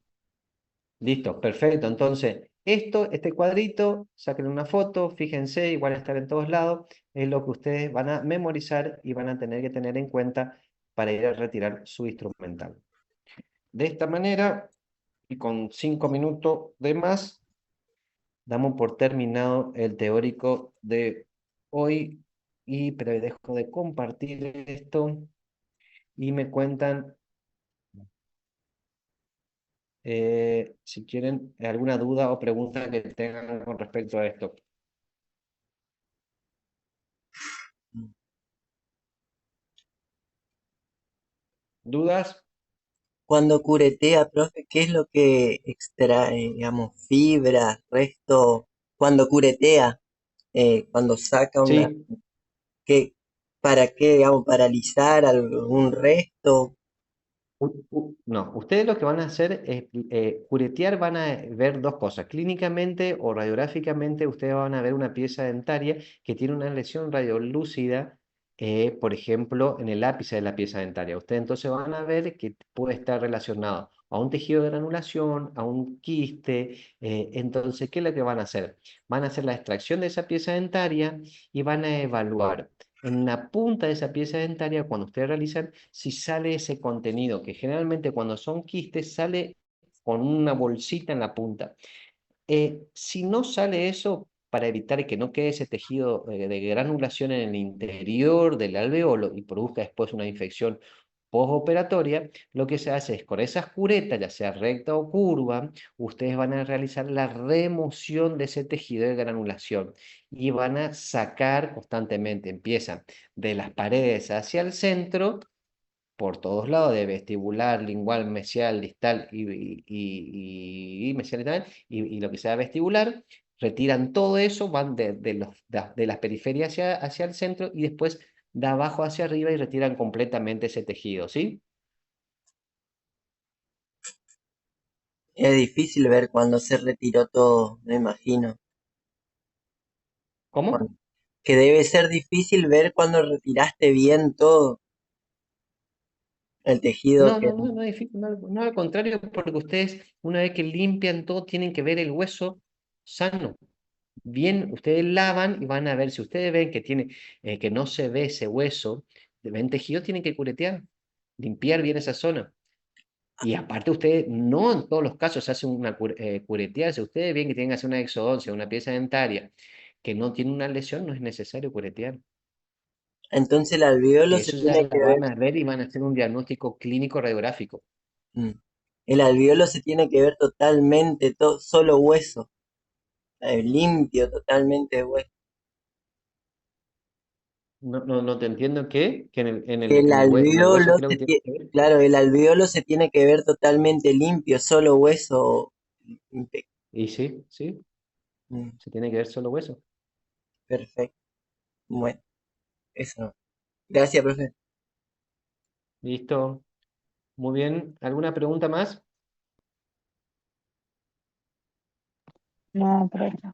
Listo, perfecto. Entonces, este cuadrito, saquen una foto, fíjense, igual estar en todos lados, es lo que ustedes van a memorizar y van a tener que tener en cuenta para ir a retirar su instrumental. De esta manera, y con 5 minutos de más, damos por terminado el teórico de hoy, pero dejo de compartir esto y me cuentan si quieren alguna duda o pregunta que tengan con respecto a esto. ¿Dudas? Cuando curetea, profe, ¿qué es lo que extrae, digamos, fibra, resto? Cuando curetea, cuando saca una, Sí. ¿qué, para qué, digamos, paralizar algún resto? No, ustedes lo que van a hacer es curetear, van a ver dos cosas. Clínicamente o radiográficamente, ustedes van a ver una pieza dentaria que tiene una lesión radiolúcida, por ejemplo, en el ápice de la pieza dentaria. Ustedes entonces van a ver que puede estar relacionado a un tejido de granulación, a un quiste. Entonces, ¿qué es lo que van a hacer? Van a hacer la extracción de esa pieza dentaria y van a evaluar en la punta de esa pieza dentaria, cuando ustedes realizan, si sale ese contenido, que generalmente cuando son quistes sale con una bolsita en la punta. Si no sale eso, para evitar que no quede ese tejido de granulación en el interior del alveolo y produzca después una infección postoperatoria, lo que se hace es con esas curetas, ya sea recta o curva, ustedes van a realizar la remoción de ese tejido de granulación y van a sacar constantemente, empiezan de las paredes hacia el centro, por todos lados, de vestibular, lingual, mesial, distal y mesial también, y lo que sea vestibular, retiran todo eso, van de las periferias hacia el centro y después de abajo hacia arriba y retiran completamente ese tejido, ¿sí? Es difícil ver cuando se retiró todo, me imagino. ¿Cómo? Cuan- Que debe ser difícil ver cuando retiraste bien todo el tejido No, que... no, no, no es difícil, no, no, al contrario, porque ustedes, una vez que limpian todo, tienen que ver el hueso sano. Bien, ustedes lavan y van a ver, si ustedes ven que tiene, que no se ve ese hueso, ven tejidos, tienen que curetear, limpiar bien esa zona. Y aparte ustedes, no en todos los casos se hace una cureteada. Si ustedes ven que tienen que hacer una exodoncia, una pieza dentaria, que no tiene una lesión, no es necesario curetear. Entonces el alveolo Que se eso ya tiene que la ver, van a ver y van a hacer un diagnóstico clínico radiográfico. mm, el alveolo se tiene que ver totalmente, solo hueso, limpio totalmente de hueso. No te entiendo que El en el hueso alveolo creo que tiene que ver. claro, el alveolo se tiene que ver totalmente limpio, solo hueso. Y sí, Mm, se tiene que ver solo hueso. perfecto. Bueno, eso. Gracias, profe. Listo. Muy bien. ¿Alguna pregunta más? No, profe.